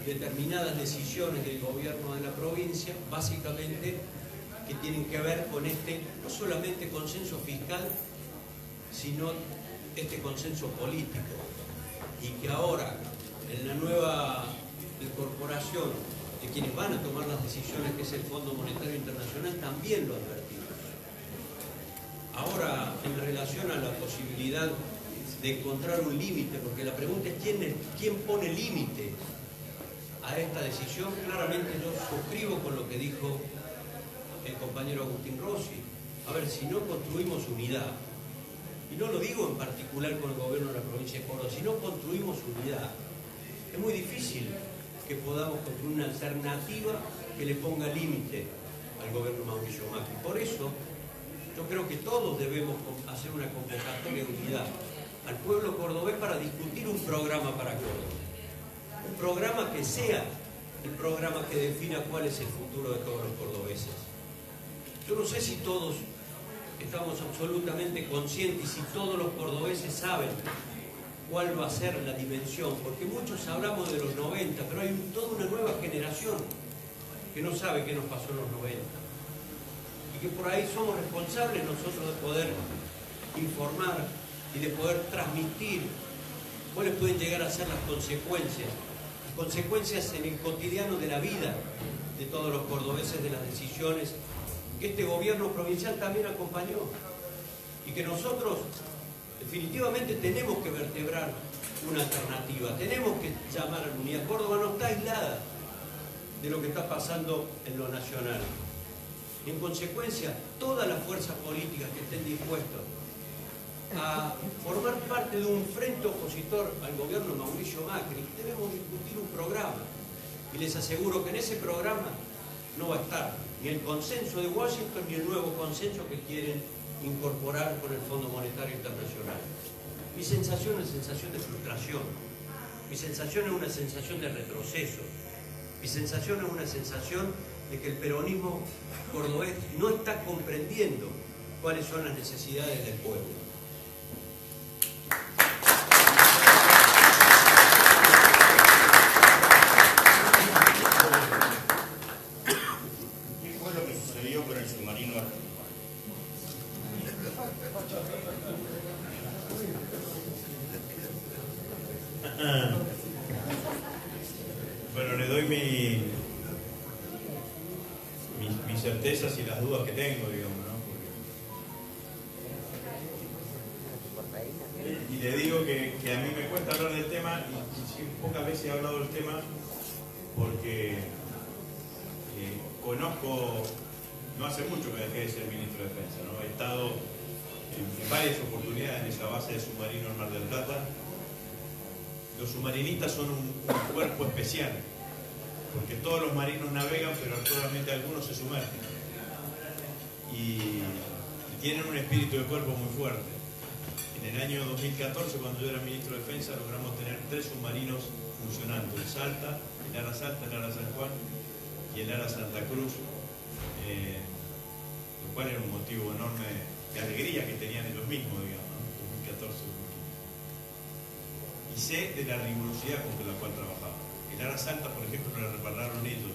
determinadas decisiones del gobierno de la provincia, básicamente que tienen que ver con no solamente consenso fiscal, sino este consenso político, y que ahora en la nueva incorporación de quienes van a tomar las decisiones, que es el Fondo Monetario Internacional, también lo advertimos. Ahora, en relación a la posibilidad de encontrar un límite, porque la pregunta es quién pone límite a esta decisión. Claramente yo suscribo con lo que dijo el compañero Agustín Rossi. A ver, si no construimos unidad, y no lo digo en particular con el gobierno de la provincia de Córdoba, si no construimos unidad, es muy difícil que podamos construir una alternativa que le ponga límite al gobierno Mauricio Macri. Por eso, yo creo que todos debemos hacer una convocatoria de unidad al pueblo cordobés para discutir un programa para Córdoba. Un programa que sea el programa que defina cuál es el futuro de todos los cordobeses. Yo no sé si todos estamos absolutamente conscientes y si todos los cordobeses saben cuál va a ser la dimensión, porque muchos hablamos de los 90, pero hay toda una nueva generación que no sabe qué nos pasó en los 90. Y que por ahí somos responsables nosotros de poder informar y de poder transmitir cuáles pueden llegar a ser las consecuencias en el cotidiano de la vida de todos los cordobeses, de las decisiones que este gobierno provincial también acompañó, y que nosotros definitivamente tenemos que vertebrar una alternativa, tenemos que llamar a la unidad. Córdoba no está aislada de lo que está pasando en lo nacional. En consecuencia, todas las fuerzas políticas que estén dispuestas a formar parte de un frente opositor al gobierno de Mauricio Macri, debemos discutir un programa. Y les aseguro que en ese programa no va a estar ni el consenso de Washington ni el nuevo consenso que quieren incorporar con el Fondo Monetario Internacional. Mi sensación es sensación de frustración, mi sensación es una sensación de retroceso, mi sensación es una sensación de que el peronismo cordobés no está comprendiendo cuáles son las necesidades del pueblo. ¿Qué fue lo que sucedió con el submarino argentino? Bueno, le doy mis certezas y las dudas que tengo, digamos, ¿no? Y le digo que a mí me cuesta hablar del tema, y pocas veces he hablado del tema porque conozco, no hace mucho que dejé de ser ministro de Defensa, ¿no? He estado en varias oportunidades en esa base de submarino en Mar del Plata. Los submarinistas son un cuerpo especial, porque todos los marinos navegan, pero actualmente algunos se sumergen. Y tienen un espíritu de cuerpo muy fuerte. En el año 2014, cuando yo era ministro de Defensa, logramos tener 3 submarinos funcionando: el Salta, el Ara Salta, el Ara San Juan y el Ara Santa Cruz, lo cual era un motivo enorme de alegría que tenían ellos mismos, digamos, ¿no? 2014. Y sé de la rigurosidad con la cual trabajaban. El Ara Salta, por ejemplo, lo repararon ellos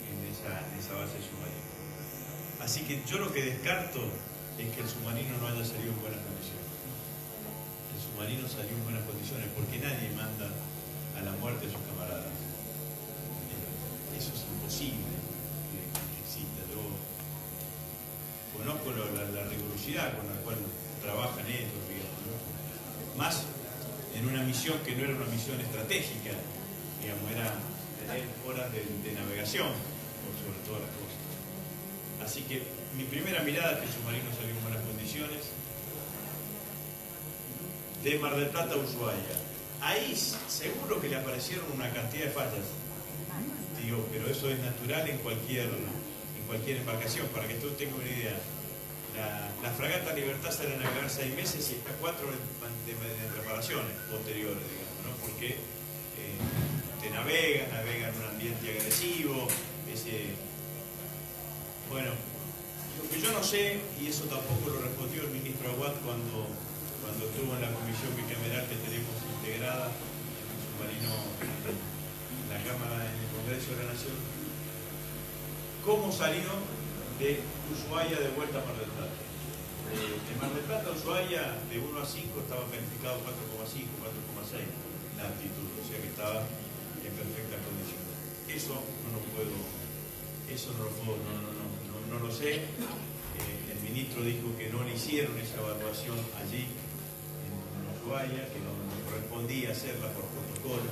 en esa base submarina. Así que yo lo que descarto es que el submarino no haya salido en buenas condiciones. submarino salió en buenas condiciones, porque nadie manda a la muerte a sus camaradas. Eso es imposible que exista. Yo conozco la rigurosidad con la cual trabajan ellos, digamos, ¿no? Más en una misión que no era una misión estratégica, digamos, era tener horas de navegación, por sobre todas las cosas. Así que mi primera mirada es que el submarino salió en buenas condiciones. De Mar del Plata a Ushuaia. Ahí seguro que le aparecieron una cantidad de fallas. Digo, pero eso es natural en cualquier embarcación. Para que tú tengas una idea, la fragata Libertad sale a navegar 6 meses y está 4 de reparaciones posteriores, digamos, ¿no? Porque te navegan en un ambiente agresivo. Bueno, lo que yo no sé, y eso tampoco lo respondió el ministro Aguad cuando estuvo en la comisión bicameral que tenemos integrada en el submarino, en la Cámara, en el Congreso de la Nación, cómo salió de Ushuaia de vuelta a Mar del Plata. En Mar del Plata, Ushuaia, de 1 a 5 estaba calificado 4,5, 4,6 la altitud, o sea que estaba en perfectas condiciones. Eso no lo sé. El ministro dijo que no le hicieron esa evaluación allí en Ushuaia, que no correspondía hacerla por protocolo.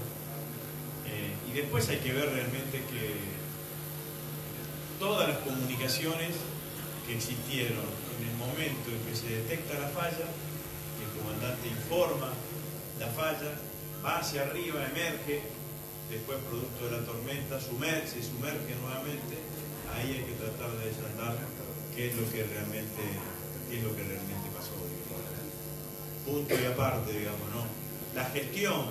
Y después hay que ver realmente que todas las comunicaciones que existieron en el momento en que se detecta la falla, el comandante informa la falla, va hacia arriba, emerge, después producto de la tormenta se sumerge nuevamente. Ahí hay que tratar de desatar qué es lo que realmente pasó. Punto y aparte, digamos, ¿no? La gestión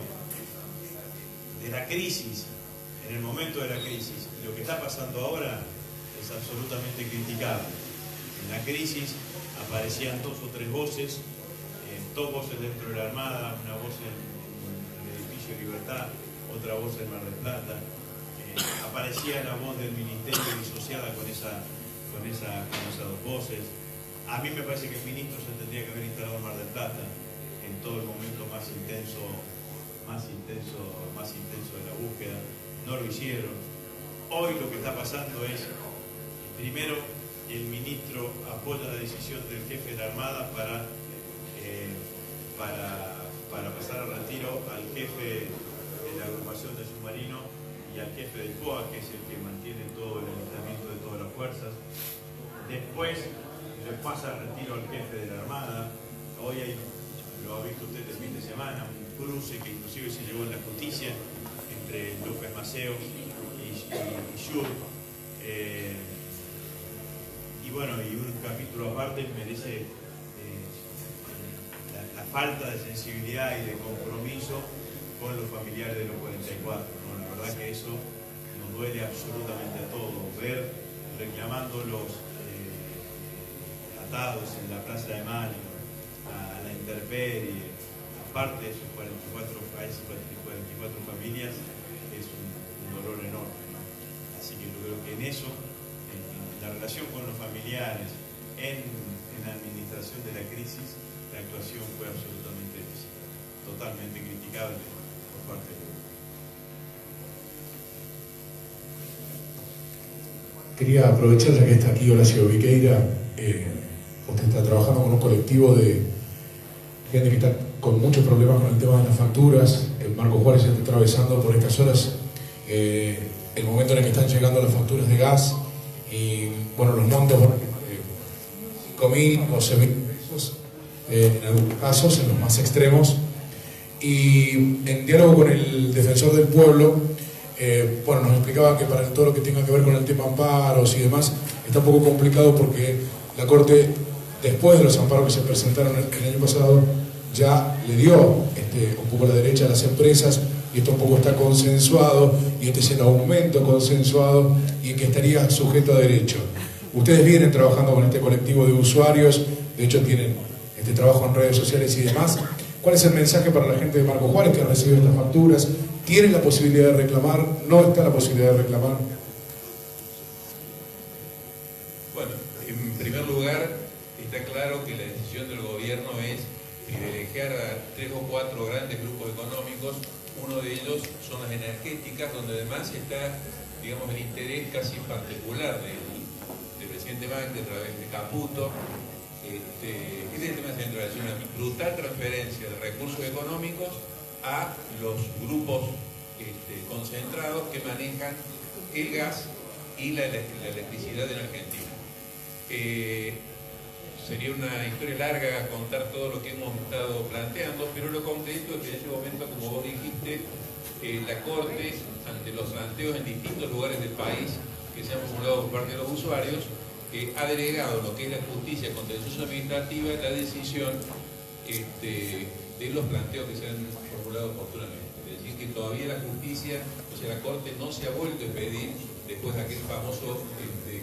de la crisis, en el momento de la crisis, lo que está pasando ahora es absolutamente criticable. En la crisis aparecían 2 o 3 voces, 2 voces dentro de la Armada, una voz en el edificio Libertad, otra voz en Mar del Plata. Aparecía la voz del ministerio disociada con esas 2 voces. A mí me parece que el ministro se tendría que haber instalado en Mar del Plata en todo el momento más intenso de la búsqueda. No lo hicieron. Hoy lo que está pasando es, primero, el ministro apoya la decisión del jefe de la Armada para pasar al retiro al jefe de la agrupación de submarino y al jefe del COA, que es el que mantiene todo el alistamiento de todas las fuerzas. Después se pasa al retiro al jefe de la Armada. Hoy lo ha visto usted el fin de semana, un cruce que inclusive se llevó en la justicia entre López Maceo y Schur. Y bueno, y un capítulo aparte merece la falta de sensibilidad y de compromiso con los familiares de los 44. ¿No? La verdad que eso nos duele absolutamente a todos. Ver reclamándolos atados en la Plaza de Mayo, a la intemperie, aparte de sus 44 familias, es un dolor enorme, ¿no? Así que yo creo que en eso, en la relación con los familiares, en la administración de la crisis, la actuación fue absolutamente totalmente criticable por parte de Quería aprovechar, ya que está aquí Horacio Viqueira, usted está trabajando con un colectivo de gente que está con muchos problemas con el tema de las facturas. Marco Juárez está atravesando por estas horas el momento en el que están llegando las facturas de gas y bueno, los montos van de 5.000 o 6.000 pesos en algunos casos, en los más extremos. Y en diálogo con el defensor del pueblo, bueno, nos explicaba que para todo lo que tenga que ver con el tema amparos y demás está un poco complicado porque la Corte, después de los amparos que se presentaron el año pasado, ya le dio un poco la derecha a las empresas y esto un poco está consensuado y este es el aumento consensuado y que estaría sujeto a derecho. Ustedes vienen trabajando con este colectivo de usuarios, de hecho tienen este trabajo en redes sociales y demás. ¿Cuál es el mensaje para la gente de Marco Juárez que ha recibido estas facturas? ¿Tienen la posibilidad de reclamar? ¿No está la posibilidad de reclamar? Bueno, en primer lugar, está claro que la decisión del gobierno es privilegiar privilegiar a 3 o 4 grandes grupos económicos. Uno de ellos son las energéticas, donde además está, digamos, el interés casi particular del presidente Macri a través de Caputo. Este es el tema central, es una brutal transferencia de recursos económicos a los grupos concentrados que manejan el gas y la electricidad en Argentina. Sería una historia larga contar todo lo que hemos estado planteando, pero lo concreto es que en ese momento, como vos dijiste, la Corte, ante los planteos en distintos lugares del país que se han formulado por parte de los usuarios, ha delegado lo que es la justicia contencioso administrativa la decisión de los planteos que se han formulado oportunamente. Es decir, que todavía la justicia, o sea, la Corte no se ha vuelto a expedir después de aquel famoso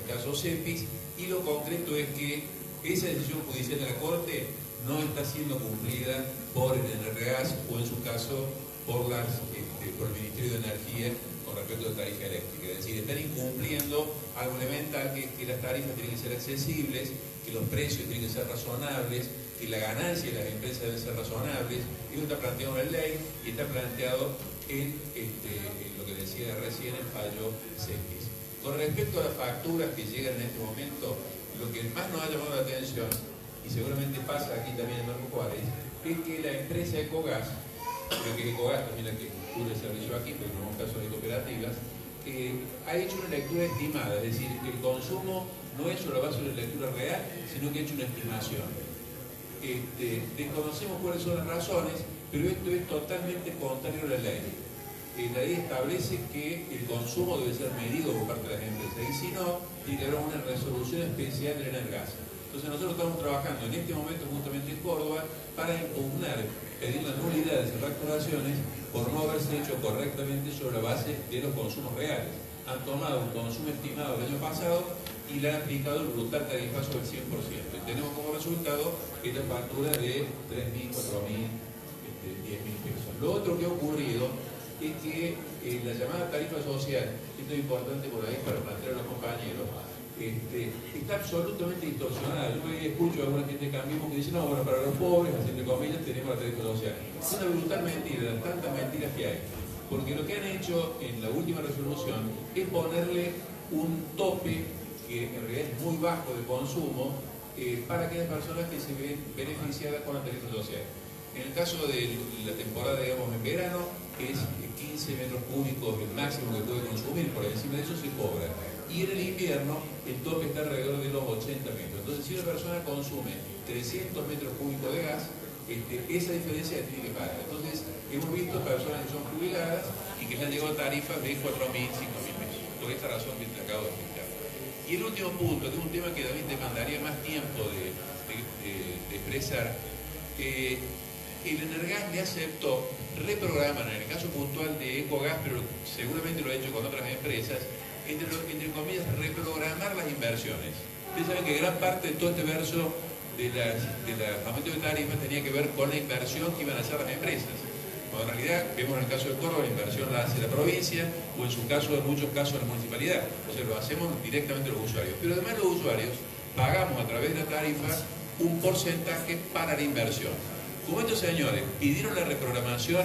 caso Cepis, y lo concreto es que esa decisión judicial de la Corte no está siendo cumplida por el Energas o en su caso por el Ministerio de Energía con respecto a la tarifa eléctrica. Es decir, están incumpliendo algo elemental, que las tarifas tienen que ser accesibles, que los precios tienen que ser razonables, que la ganancia de las empresas deben ser razonables. Eso está planteado en la ley y está planteado en lo que decía recién el fallo Cepis. Con respecto a las facturas que llegan en este momento, lo que más nos ha llamado la atención, y seguramente pasa aquí también en Marco Juárez, es que la empresa Ecogas, creo que Ecogas también la que cubre el servicio aquí, pero en un caso de cooperativas, ha hecho una lectura estimada, es decir, que el consumo no es sobre la base de una lectura real, sino que ha hecho una estimación. Desconocemos cuáles son las razones, pero esto es totalmente contrario a la ley. La ley establece que el consumo debe ser medido por parte de las empresas, y si no, tiene que haber una resolución especial del Energas. Entonces nosotros estamos trabajando en este momento justamente en Córdoba para impugnar, pedir la nulidad de esas facturaciones por no haberse hecho correctamente sobre la base de los consumos reales. Han tomado un consumo estimado el año pasado y le han aplicado el brutal tarifazo del 100%. Y tenemos como resultado esta factura de 3.000, 4.000, 10.000 pesos. Lo otro que ha ocurrido es que la llamada tarifa social, esto es importante por ahí para plantear a los compañeros, está absolutamente distorsionada. Yo escucho a alguna gente de Cambiemos que dice, no, bueno, para los pobres, entre comillas, tenemos la tarifa social. Es una brutal mentira, de tantas mentiras que hay. Porque lo que han hecho en la última resolución es ponerle un tope, que en realidad es muy bajo de consumo, para aquellas personas que se ven beneficiadas con la tarifa social. En el caso de la temporada, digamos, en verano, es 15 metros cúbicos el máximo que puede consumir, por encima de eso se cobra. Y en el invierno el tope está alrededor de los 80 metros. Entonces, si una persona consume 300 metros cúbicos de gas, esa diferencia la tiene que pagar. Entonces, hemos visto personas que son jubiladas y que le han llegado tarifas de 4.000, 5.000 pesos, por esta razón que te acabo de explicar. Y el último punto, que es un tema que también demandaría más tiempo de expresar, el Energas le aceptó reprogramar, en el caso puntual de Ecogas, pero seguramente lo ha hecho con otras empresas, entre comillas, reprogramar las inversiones. Ustedes saben que gran parte de todo este verso de aumento de tarifas tenía que ver con la inversión que iban a hacer las empresas. Cuando en realidad, vemos en el caso de Córdoba, la inversión la hace la provincia, o en su caso, en muchos casos, la municipalidad. O sea, lo hacemos directamente los usuarios. Pero además los usuarios pagamos a través de la tarifa un porcentaje para la inversión. Como estos señores pidieron la reprogramación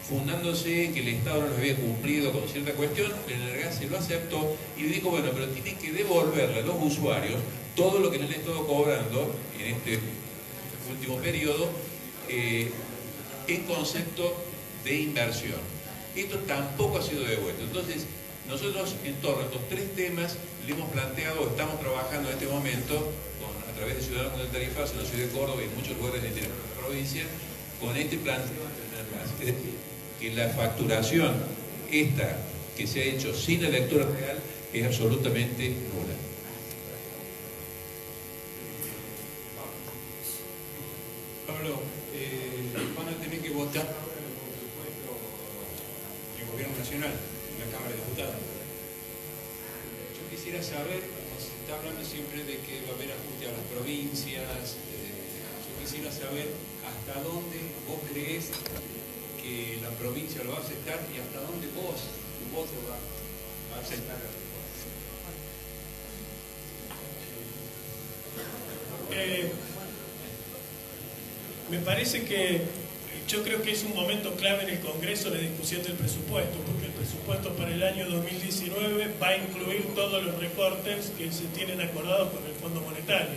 fundándose en que el Estado no les había cumplido con cierta cuestión, el Energas se lo aceptó y le dijo, bueno, pero tienen que devolverle a los usuarios todo lo que les han estado cobrando en este último periodo en concepto de inversión. Esto tampoco ha sido devuelto. Entonces, nosotros en torno a estos tres temas le hemos planteado, estamos trabajando en este momento a través de Ciudadanos con el Tarifazo en la ciudad de Córdoba y en muchos lugares de la provincia, con este planteo de que la facturación esta que se ha hecho sin la lectura real es absolutamente nula. Pablo, van a tener que votar ahora los presupuestos del Gobierno Nacional en la Cámara de Diputados. Yo quisiera saber, se está hablando siempre de que va a haber ajuste a las provincias, yo quisiera saber hasta dónde vos crees que la provincia lo va a aceptar y hasta dónde vos, tu voto va a aceptar la reforma. Me parece que yo creo que es un momento clave en el Congreso la discusión del presupuesto, porque el presupuesto para el año 2019 va a incluir todos los recortes que se tienen acordados con el Fondo Monetario.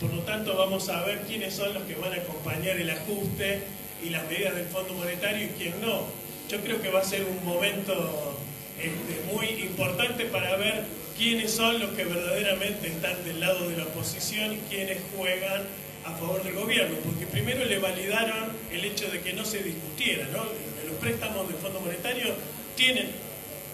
Por lo tanto, vamos a ver quiénes son los que van a acompañar el ajuste y las medidas del Fondo Monetario y quién no. Yo creo que va a ser un momento muy importante para ver quiénes son los que verdaderamente están del lado de la oposición y quiénes juegan a favor del gobierno, porque primero le validaron el hecho de que no se discutiera, ¿no? Los préstamos del Fondo Monetario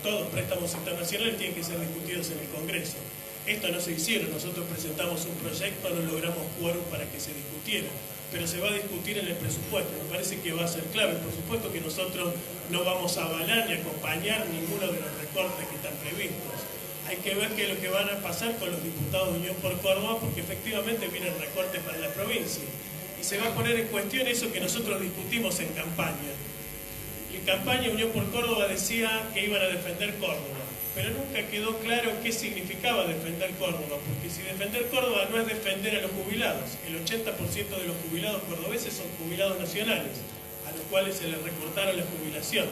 todos préstamos internacionales tienen que ser discutidos en el Congreso. Esto no se hicieron, nosotros presentamos un proyecto, no logramos quórum para que se discutiera, pero se va a discutir en el presupuesto, me parece que va a ser clave. Por supuesto que nosotros no vamos a avalar ni acompañar ninguno de los recortes que están previstos. Hay que ver qué es lo que van a pasar con los diputados de Unión por Córdoba, porque efectivamente vienen recortes para la provincia. Y se va a poner en cuestión eso que nosotros discutimos en campaña. Y en campaña Unión por Córdoba decía que iban a defender Córdoba, pero nunca quedó claro qué significaba defender Córdoba, porque si defender Córdoba no es defender a los jubilados, el 80% de los jubilados cordobeses son jubilados nacionales, a los cuales se les recortaron la jubilación.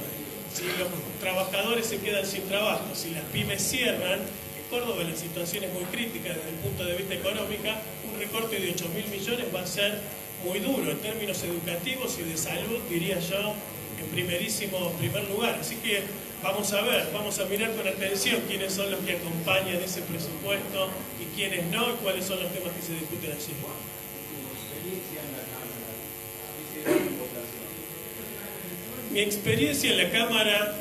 Si los trabajadores se quedan sin trabajo, si las pymes cierran, en Córdoba la situación es muy crítica desde el punto de vista económico, un recorte de 8.000 millones va a ser muy duro en términos educativos y de salud, diría yo, en primer lugar. Así que vamos a ver, vamos a mirar con atención quiénes son los que acompañan ese presupuesto y quiénes no, y cuáles son los temas que se discuten allí. Mi experiencia en la Cámara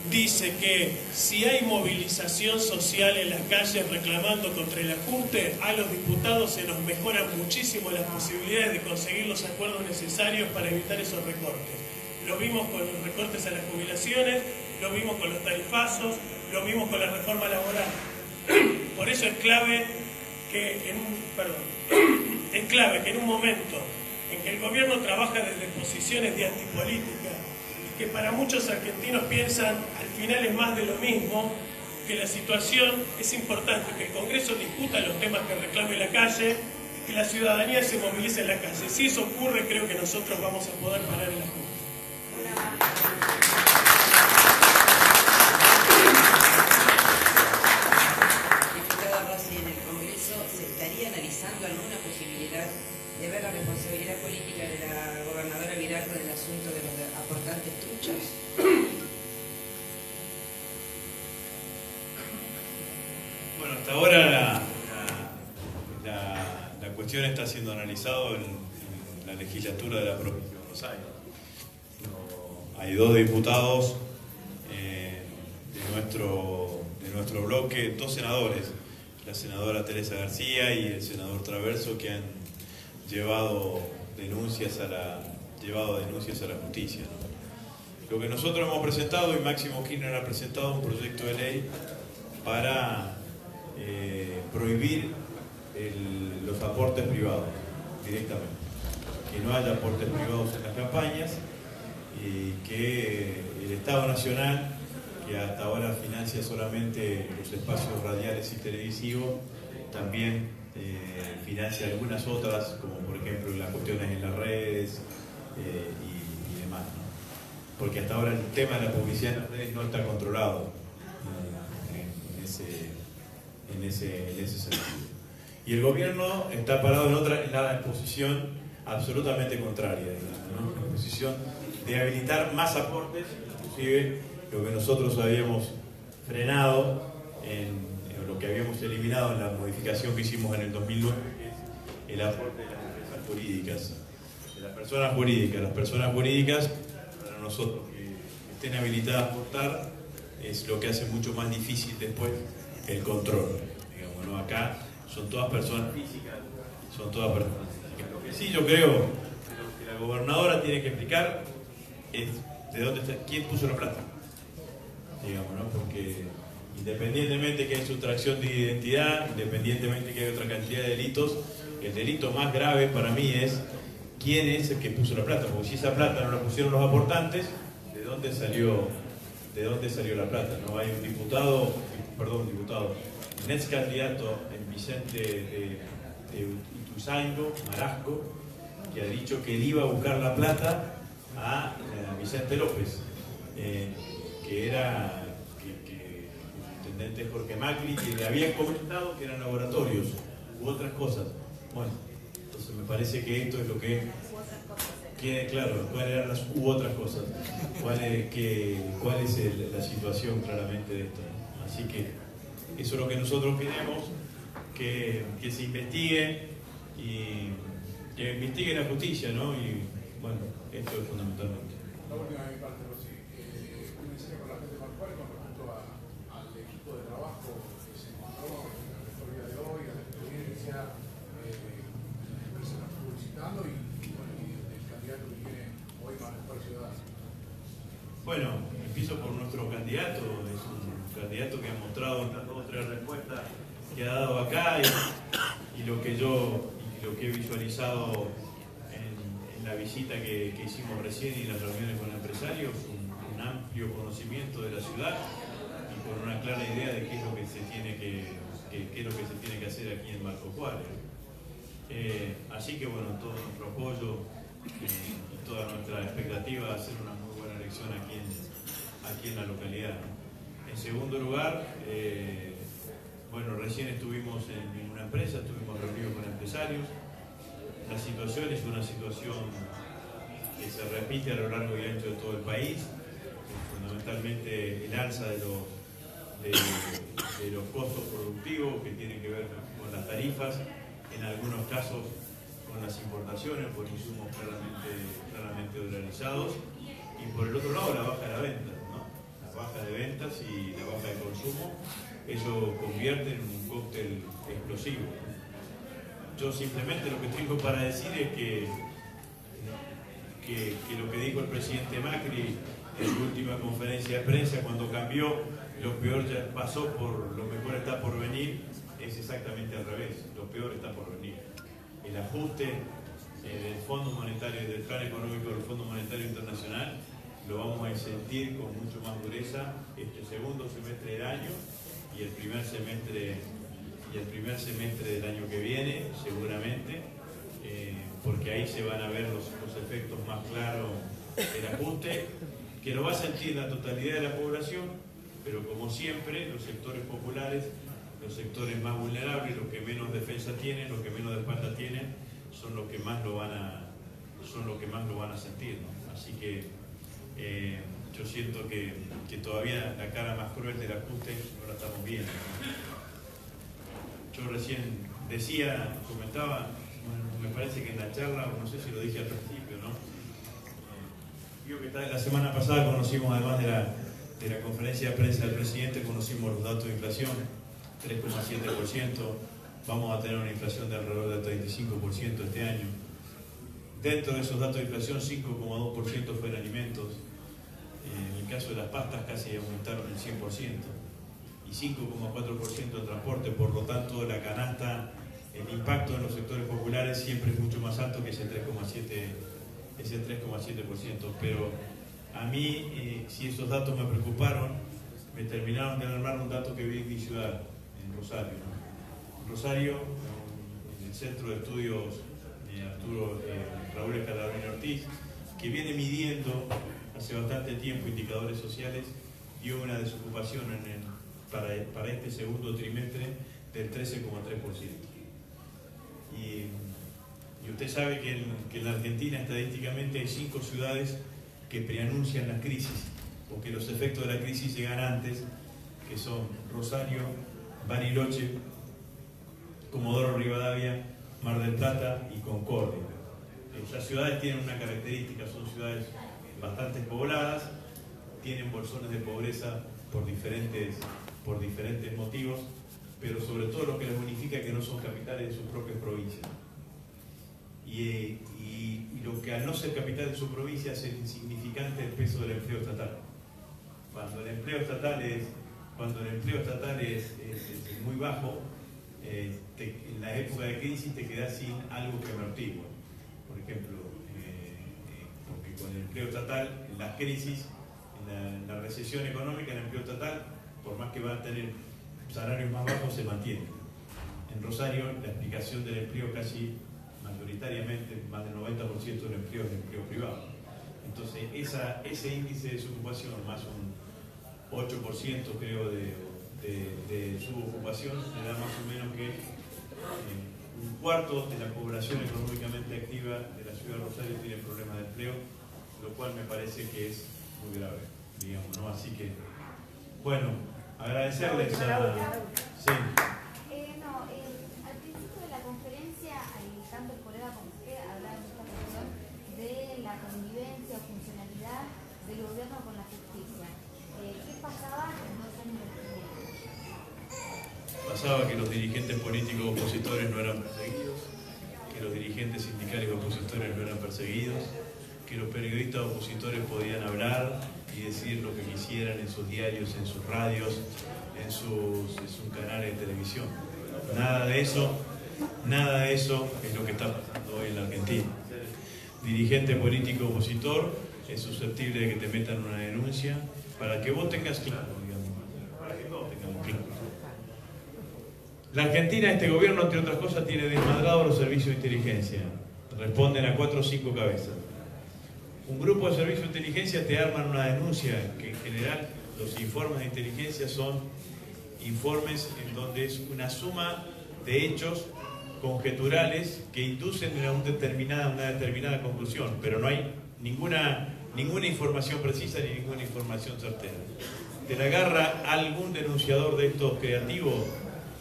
dice que si hay movilización social en las calles reclamando contra el ajuste, a los diputados se nos mejoran muchísimo las posibilidades de conseguir los acuerdos necesarios para evitar esos recortes. Lo vimos con los recortes a las jubilaciones, lo vimos con los tarifazos, lo vimos con la reforma laboral. Por eso es clave que en un momento en que el gobierno trabaja desde posiciones de antipolítica, que para muchos argentinos piensan al final es más de lo mismo, que la situación es importante, que el Congreso discuta los temas que reclame la calle, que la ciudadanía se movilice en la calle. Si eso ocurre, creo que nosotros vamos a poder parar el ajuste. Diputada Rossi, en el Congreso se estaría analizando alguna posibilidad de ver la responsabilidad política de la gobernadora Virardo en el asunto de los aportantes truchos. Bueno, hasta ahora la cuestión está siendo analizada en la legislatura de la provincia de Buenos Aires. Hay dos diputados de nuestro bloque, dos senadores, la senadora Teresa García y el senador Traverso, que han llevado denuncias a la justicia, ¿no? Lo que nosotros hemos presentado, y Máximo Kirchner ha presentado un proyecto de ley para prohibir los aportes privados directamente, que no haya aportes privados en las campañas y que el Estado Nacional, que hasta ahora financia solamente los espacios radiales y televisivos, también financia algunas otras, como por ejemplo las cuestiones en las redes y demás, ¿no? Porque hasta ahora el tema de la publicidad en las redes no está controlado en ese sentido. Y el gobierno está parado en la posición absolutamente contraria, digamos, ¿no? Una posición de habilitar más aportes, inclusive lo que nosotros habíamos frenado en lo que habíamos eliminado en la modificación que hicimos en el 2009, es el aporte de las empresas jurídicas, de las personas jurídicas. Las personas jurídicas, para nosotros que estén habilitadas a aportar, es lo que hace mucho más difícil después el control. Digamos, ¿no? Acá son todas personas físicas, Lo que sí yo creo que la gobernadora tiene que explicar es de dónde está, quién puso la plata. Digamos, ¿no? Porque independientemente que hay sustracción de identidad, independientemente que hay otra cantidad de delitos, el delito más grave para mí es quién es el que puso la plata, porque si esa plata no la pusieron los aportantes, ¿de dónde salió la plata? ¿No? Hay un diputado, un ex candidato en Vicente de Ituzaingó, Marasco, que ha dicho que él iba a buscar la plata a Vicente López, que era el intendente Jorge Macri, que le había comentado que eran laboratorios u otras cosas. Bueno, entonces me parece que esto es lo que quede claro, cuáles eran las u otras cosas, cuál es la situación claramente de esto, ¿no? Así que eso es lo que nosotros queremos, que se investigue y que investigue la justicia, ¿no? Y bueno, esto es fundamentalmente. La última de mi parte, Rosy, un mensaje con la gente de Marcual con respecto al equipo de trabajo que se encontró en la historia de hoy, a la experiencia, se está publicitando y el candidato que tiene hoy para el ciudadano. Bueno, empiezo por nuestro candidato, es un candidato que ha mostrado estas 2 o 3 respuestas que ha dado acá y lo que he visualizado en la visita que hicimos recién y las reuniones con empresarios, un amplio conocimiento de la ciudad y con una clara idea de qué es lo que se tiene que hacer aquí en Marcos Juárez. Así que bueno, todo nuestro apoyo y toda nuestra expectativa de hacer una muy buena elección aquí en la localidad, ¿no? En segundo lugar, bueno, recién estuvimos en una empresa, estuvimos reunidos con empresarios. La situación es una situación que se repite a lo largo y ancho de todo el país, fundamentalmente el alza de los costos productivos que tienen que ver con las tarifas, en algunos casos con las importaciones por insumos claramente dolarizados, y por el otro lado la baja de la venta, ¿no? La baja de ventas y la baja de consumo, eso convierte en un cóctel explosivo. Yo simplemente lo que tengo para decir es que lo que dijo el presidente Macri en su última conferencia de prensa, cuando cambió, lo peor ya pasó, lo mejor está por venir, es exactamente al revés, lo peor está por venir. El ajuste del Fondo Monetario, del Plan Económico del Fondo Monetario Internacional, lo vamos a sentir con mucho más dureza este segundo semestre del año y el primer semestre del año que viene, seguramente, porque ahí se van a ver los efectos más claros del ajuste, que lo va a sentir la totalidad de la población, pero como siempre, los sectores populares, los sectores más vulnerables, los que menos defensa tienen, los que menos de espalda tienen, son los que más lo van a sentir, ¿no? Así que yo siento que todavía la cara más cruel del ajuste no la estamos viendo, ¿no? Yo recién comentaba, bueno, me parece que en la charla, no sé si lo dije al principio, ¿no? Digo que la semana pasada conocimos, además de la conferencia de prensa del presidente, conocimos los datos de inflación, 3,7%, vamos a tener una inflación de alrededor del 35% este año. Dentro de esos datos de inflación, 5,2% fue en alimentos, en el caso de las pastas casi aumentaron el 100%. Y 5,4% en transporte, por lo tanto la canasta, el impacto en los sectores populares siempre es mucho más alto que ese 3,7%. Pero a mí, si esos datos me preocuparon, me terminaron de alarmar un dato que vi en mi ciudad, en Rosario, ¿no? En Rosario, en el Centro de Estudios Raúl Escalabrini Ortiz, que viene midiendo hace bastante tiempo indicadores sociales, dio una desocupación para este segundo trimestre del 13,3%. Y usted sabe que en la Argentina estadísticamente hay 5 ciudades que preanuncian la crisis o que los efectos de la crisis llegan antes, que son Rosario, Bariloche, Comodoro Rivadavia, Mar del Plata y Concordia. Estas ciudades tienen una característica, son ciudades bastante pobladas, tienen bolsones de pobreza por diferentes motivos, pero sobre todo lo que les unifica es que no son capitales de sus propias provincias. Y lo que al no ser capital de su provincia hace insignificante el peso del empleo estatal. Cuando el empleo estatal es muy bajo, en la época de crisis te quedas sin algo que amortigua. Por ejemplo, porque con el empleo estatal, en las crisis, en la recesión económica, el empleo estatal, por más que van a tener salarios más bajos, se mantiene. En Rosario, la explicación del empleo casi mayoritariamente más del 90% del empleo es empleo privado. Entonces, ese índice de desocupación, más un 8% creo de subocupación, le da más o menos que un cuarto de la población económicamente activa de la ciudad de Rosario tiene problemas de empleo, lo cual me parece que es muy grave, digamos, ¿no? Así que, bueno, agradecerles a... Sí. Al principio de la conferencia, tanto el colega como usted hablaban de esta cuestión de la convivencia o funcionalidad del gobierno con la justicia. ¿Qué pasaba en 2 años de gobierno? Pasaba que los dirigentes políticos opositores no eran perseguidos, que los dirigentes sindicales opositores no eran perseguidos, que los periodistas opositores podían hablar y decir lo que quisieran en sus diarios, en sus radios, en sus canales de televisión. Nada de eso es lo que está pasando hoy en la Argentina. Dirigente político opositor es susceptible de que te metan una denuncia para que vos tengas claro, digamos, para que todos tengamos claro. La Argentina, este gobierno, entre otras cosas, tiene desmadrados los servicios de inteligencia. Responden a 4 o 5 cabezas. Un grupo de servicios de inteligencia te arman una denuncia, que en general los informes de inteligencia son informes en donde es una suma de hechos conjeturales que inducen a una determinada conclusión, pero no hay ninguna información precisa ni ninguna información certera. Te la agarra algún denunciador de estos creativos,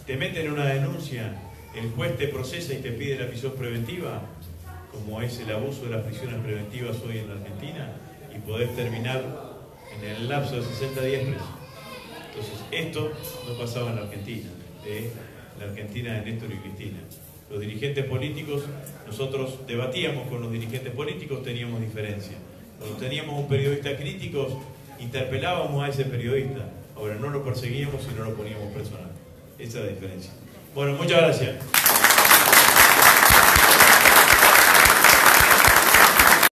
te meten una denuncia, el juez te procesa y te pide la prisión preventiva, como es el abuso de las prisiones preventivas hoy en la Argentina, y podés terminar en el lapso de 60 días preso. Entonces, esto no pasaba en la Argentina, la Argentina de Néstor y Cristina. Los dirigentes políticos, nosotros debatíamos con los dirigentes políticos, teníamos diferencia. Cuando teníamos un periodista crítico, interpelábamos a ese periodista. Ahora no lo perseguíamos y no lo poníamos personal. Esa es la diferencia. Bueno, muchas gracias.